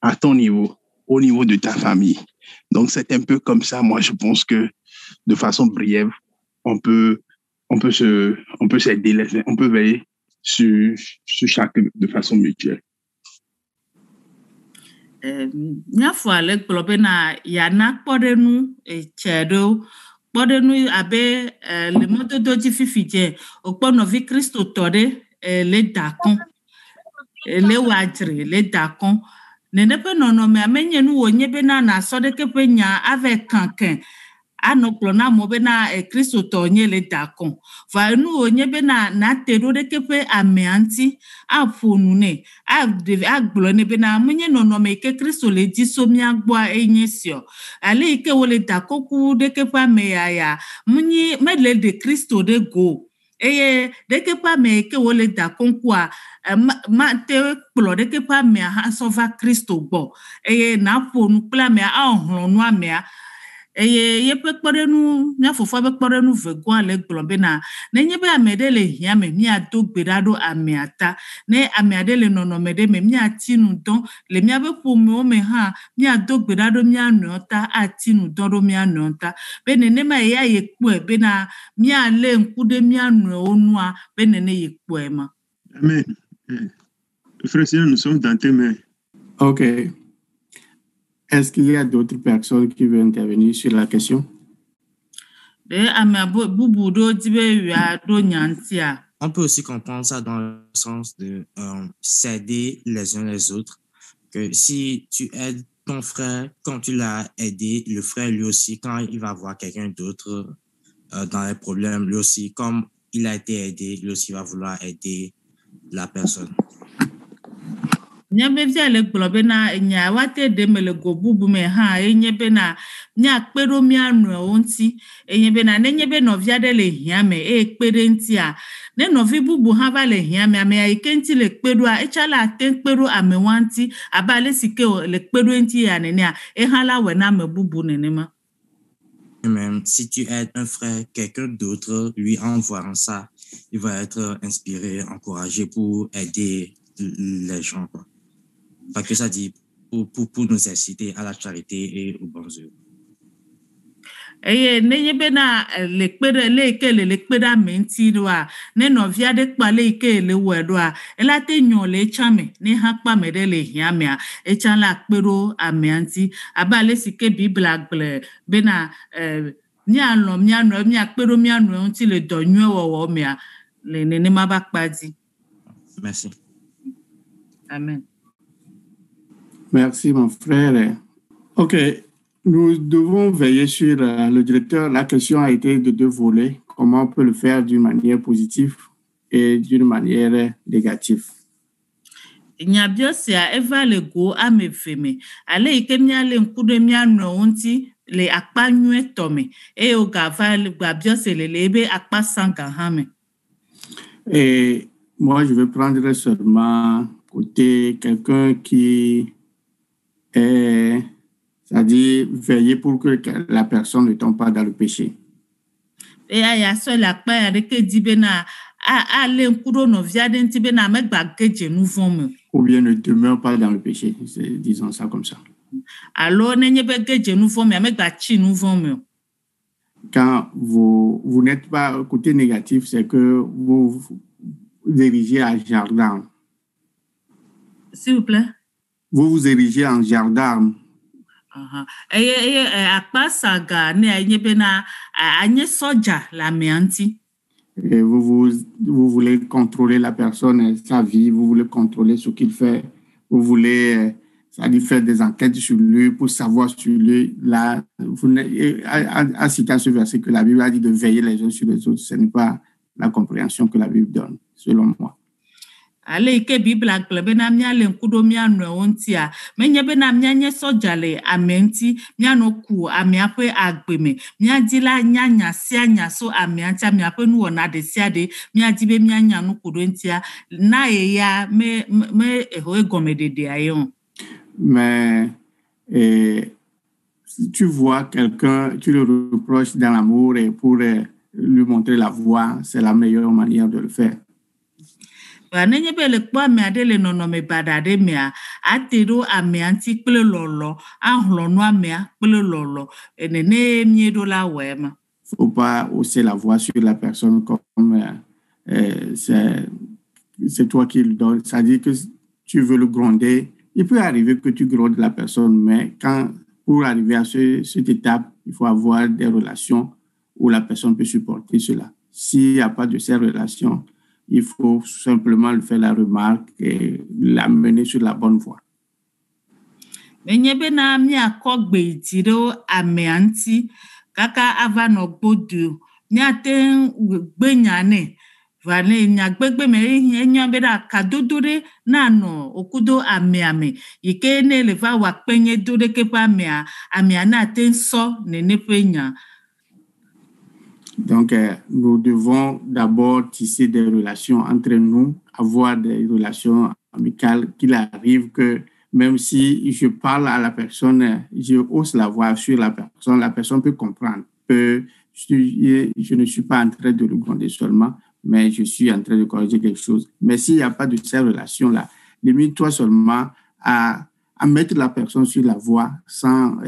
à ton niveau, au niveau de ta famille. Donc, c'est un peu comme ça. Moi, je pense que de façon brève, on peut s'aider, on peut veiller sur chacun de façon mutuelle. Nyafo ale gblɔ na yana kpɔ ɖe nu tse ɖewo kpɔ ɖe nu abe le mɔdodo dzi fifi dze wokpɔ nɔvi Kristo tɔ ɖe le dakɔn le wadzre le dakɔn nene ƒe nɔnɔmea menye nu wonye bena nasɔ ɖeke ƒe nya ave kanke ano kplɔ na mo bena Kristo tɔ nye le dakɔn va nu wonye bena nate ɖo ɖeke ƒe amea ŋuti aƒo nu nɛ agblɔ nɛ bena menye nɔnɔme ke Kristo le dzi so mia gbɔa enye sio ale yi ke wole dakɔku ɖeke ƒe amea ya mele de Kristo ɖe go eye ɖeke ƒe ame ke wole dakɔkua mate kplɔ ɖeke ƒe amea hã sɔ va Kristo gbɔ eye naƒo nu kple amea ahlɔ nu amea eye yeƒe kpɔɖenu mia fofoa be kpɔɖenu vegoa le gblɔ bena nenye be ame ɖe le hiã me miado gbe ɖa ɖo amea ta ne amea ɖe le nɔnɔme ɖe me miati nu dɔ le miabe ƒomewo me hã miado gbe ɖa ɖo mia nɔewo ta ati nu dɔ ɖo mia nɔewo ta be nenema ya ye kpɔe bena mialé ŋku ɖe mia nɔewo nua be nene ye kpɔe ma. Amen. Frère Seigneur, nous sommes dans tes mains. Ok. Est-ce qu'il y a d'autres personnes qui veulent intervenir sur la question? On peut aussi comprendre ça dans le sens de s'aider les uns les autres. Que si tu aides ton frère, quand tu l'as aidé, le frère lui aussi, quand il va voir quelqu'un d'autre dans les problèmes, lui aussi, comme il a été aidé, lui aussi va vouloir aider la personne. Nyebe via le gblɔ bena nya wate de me le go bubu me hã enye bena miakpe ɖo mia nɔewo ŋuti enye bena nenye be nɔvia ɖe le hiã me eye kpe ɖe ŋutia ne nɔvi bubu hã va le hiã me amea yi ke ŋuti le kpe ɖoa etsa la ate kpe ɖo amewa ŋuti abe ale si ke le kpe ɖo ŋuti ya nenea ehã la wɔ na ame bubu nenema. Même si tu aides un frère, quelqu'un d'autre, lui en voyant ça, il va être inspiré, encouragé pour aider les gens, quoi. Parce que ça dit pour nous inciter à la charité et au bon œuvre. eye nenye bena le kpede le ke le kpeda menti doa ne novia de kpale ke le wedoa elate nyon le chame ne hakpa mede le hiamia echan la kpero amianti abale sike bibla gble bena nya lo mia no mia kpero mia no nti le donyo wo mia le nene mabakpadi. Merci. Amen. Merci, mon frère. OK. Nous devons veiller sur le directeur. La question a été de 2 volets. Comment on peut le faire d'une manière positive et d'une manière négative. Nyabiosia eva le go amefeme. Ale ikemia le nkude mia no unti le akpa nyue tome. E o gava le gabiose le lebe akpa sanga hame. Et moi, je vais prendre seulement côté quelqu'un qui est, c'est-à-dire veiller pour que la personne ne tombe pas dans le péché. Et aya so la pa ya de ke dibena a le nkudo no via de ntibena me gbageje nu vome. Ou bien ne demeure pas dans le péché, disons ça comme ça. Alors nenye be geje nu vome me gbachi nu vome. Quand vous n'êtes pas côté négatif, c'est que vous érigez en jardin. S'il vous plaît. Vous vous érigez en jardin. Akpa saga ne enye bena anye soja la meanti. Et vous voulez contrôler la personne, sa vie, vous voulez contrôler ce qu'il fait, vous voulez faire des enquêtes sur lui pour savoir sur lui. Là, à citer ce verset que la Bible a dit de veiller les uns sur les autres, ce n'est pas la compréhension que la Bible donne, selon moi. Ale ike Bible aglebe na mia le nkudo mia no ontia menye be na mia nye soja le amenti mia no ku amiape agbeme mia dila nyanya sia nya so amianti amiape nu wona de sia de mia dibe mia nya no kudo ntia na ya me eho egomedede ayon. Mais si tu vois quelqu'un, tu le reproches dans l'amour et pour lui montrer la voie, c'est la meilleure manière de le faire. Nenye be le kpo ame ade le nonome badade mea atero amianti kple lolo ahlo no amea kple lolo enene miedo la wema. Faut pas hausser la voix sur la personne comme c'est toi qui le donne. C'est-à-dire que tu veux le gronder. Il peut arriver que tu grondes la personne, mais pour arriver à cette étape, il faut avoir des relations où la personne peut supporter cela. S'il n'y a pas de ces relations, il faut simplement lui faire la remarque et l'amener sur la bonne voie. Menye na mi akogbe itiro ameanti kaka ava no gbodu nyate gbenyane vale nyagbegbe me nya be da kadodore na no okudo ame ike ne le va wa penye dore ke pa ame na ten so ne ne penya. Donc, nous devons d'abord tisser des relations entre nous, avoir des relations amicales, qu'il arrive que même si je parle à la personne, je hausse la voix sur la personne peut comprendre que je ne suis pas en train de le gronder seulement, mais je suis en train de corriger quelque chose. Mais s'il n'y a pas de ces relations-là, limite-toi seulement à mettre la personne sur la voie sans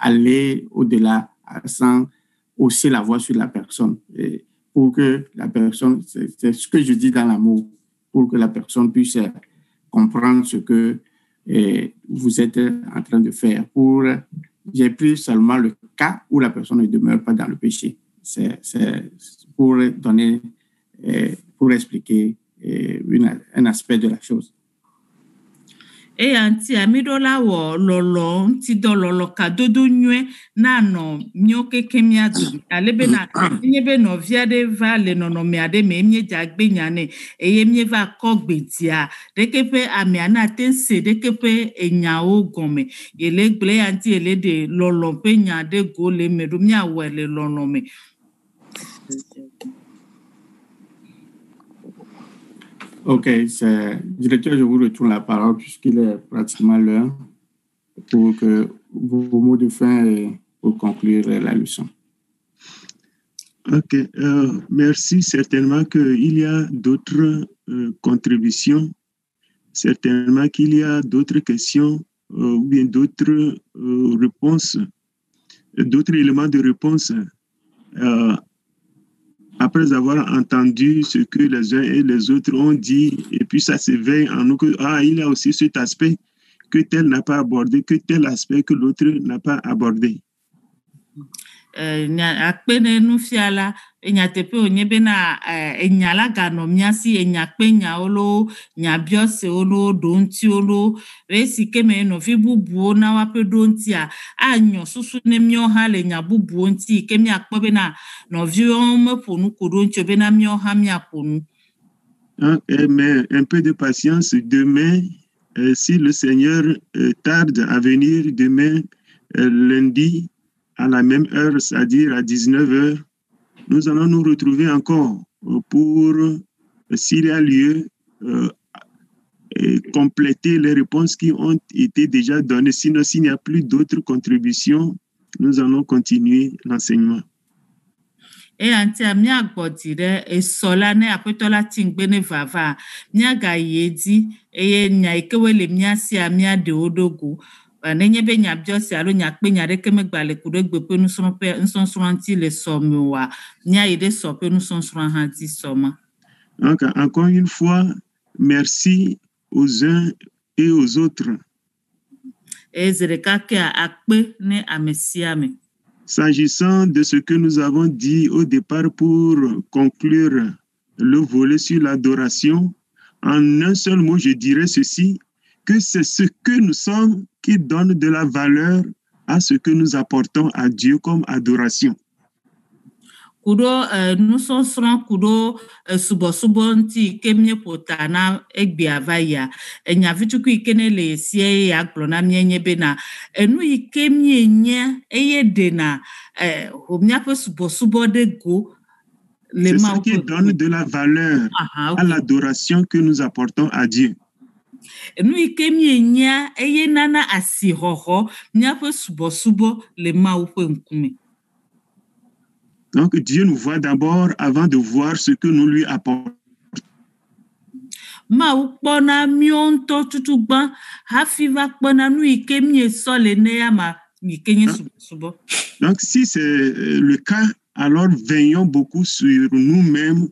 aller au-delà, sans hausser la voix sur la personne pour que la personne, c'est ce que je dis dans l'amour, pour que la personne puisse comprendre ce que vous êtes en train de faire. J'ai pris seulement le cas où la personne ne demeure pas dans le péché. C'est pour donner, pour expliquer un aspect de la chose. E anti amidola wo lolo nti do lolo kadodo nyue na no nyoke kemia du alebe na nyebe no viade va le no miade me mie jagbe nyane eye mie va kogbetia dekepe amiana tense dekepe enya ogome ele gble anti ele de lolo pe nya de go le medu mia wele lolo me. OK, directeur, je vous retourne la parole puisqu'il est pratiquement l'heure pour que vos mots de fin pour conclure la leçon. OK, merci. Certainement qu'il y a d'autres contributions, certainement qu'il y a d'autres questions ou bien d'autres réponses. d'autres éléments de réponse après avoir entendu ce que les uns et les autres ont dit, et puis ça s'éveille en nous que il y a aussi cet aspect que tel n'a pas abordé, que tel aspect que l'autre n'a pas abordé. Akpene nufiala enyatepe onyebe na enyala gano miasi enyakpe nyaolo nyabiose olo donti olo resi keme no vibubu na wape donti a anyo susu ne mio ha le nyabubu onti kemi akpobe na no vio me ponu kodonti obe na mio ha mi aponu. Mais un peu de patience demain, si le Seigneur tarde à venir demain lundi à la même heure, c'est-à-dire à 19h, nous allons nous retrouver encore pour, s'il y a lieu, compléter les réponses qui ont été déjà données. Sinon, s'il n'y a plus d'autres contributions, nous allons continuer l'enseignement. Et antia mia godire e solane apetola tingbene vava mia ga yedi e nya ikewele mia si amia de odogu nenye be nya biosi alo nya pe nya reke megbale kudegbe pe nu son pe nson sonti le somewa nya ide so pe nu son son hanti soma. Donc encore une fois, merci aux uns et aux autres. Ezereka ke akpe ne amesiame. S'agissant de ce que nous avons dit au départ pour conclure le volet sur l'adoration, en un seul mot, je dirais ceci, que c'est ce que nous sommes qui donne de la valeur à ce que nous apportons à Dieu comme adoration. Kudo nous sommes kudo subo nti kemye potana egbe avaya enya vituku ikene le sie ya glona mienye bena enu ikemye nya eyedena omnya pe subo de go c'est ce qui donne de la valeur à l'adoration que nous apportons à Dieu. Enu ikemye nya eyenana asihoho nya pe subo le mau pe nkume. Donc, Dieu nous voit d'abord avant de voir ce que nous lui apportons. Donc, si c'est le cas, alors veillons beaucoup sur nous-mêmes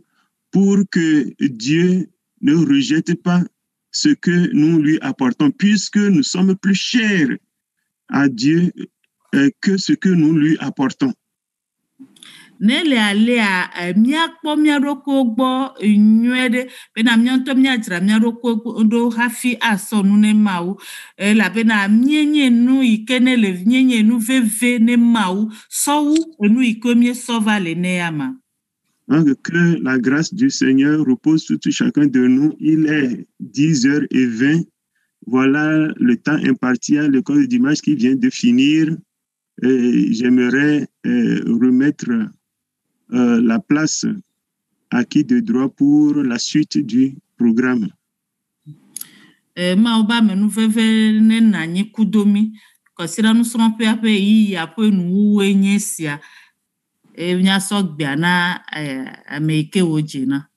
pour que Dieu ne rejette pas ce que nous lui apportons, puisque nous sommes plus chers à Dieu que ce que nous lui apportons. Nele alea miakpo miaroko gbo nywede bena mianto miajra miaroko ndo hafi asonu ne mau la bena mienye nu ikene le mienye nu veve ne mau sowu nu ikomie sova le neama. Donc que la grâce du Seigneur repose sur tout chacun de nous. Il est 10h20. Voilà le temps imparti à l'école de dimanche qui vient de finir. J'aimerais remettre la place à qui de droit pour la suite du programme. Maoba menu veve ne nanyi kudomi kosira nu son pe ape yi apo nu wenyesia nya so gbia na ameke wojina.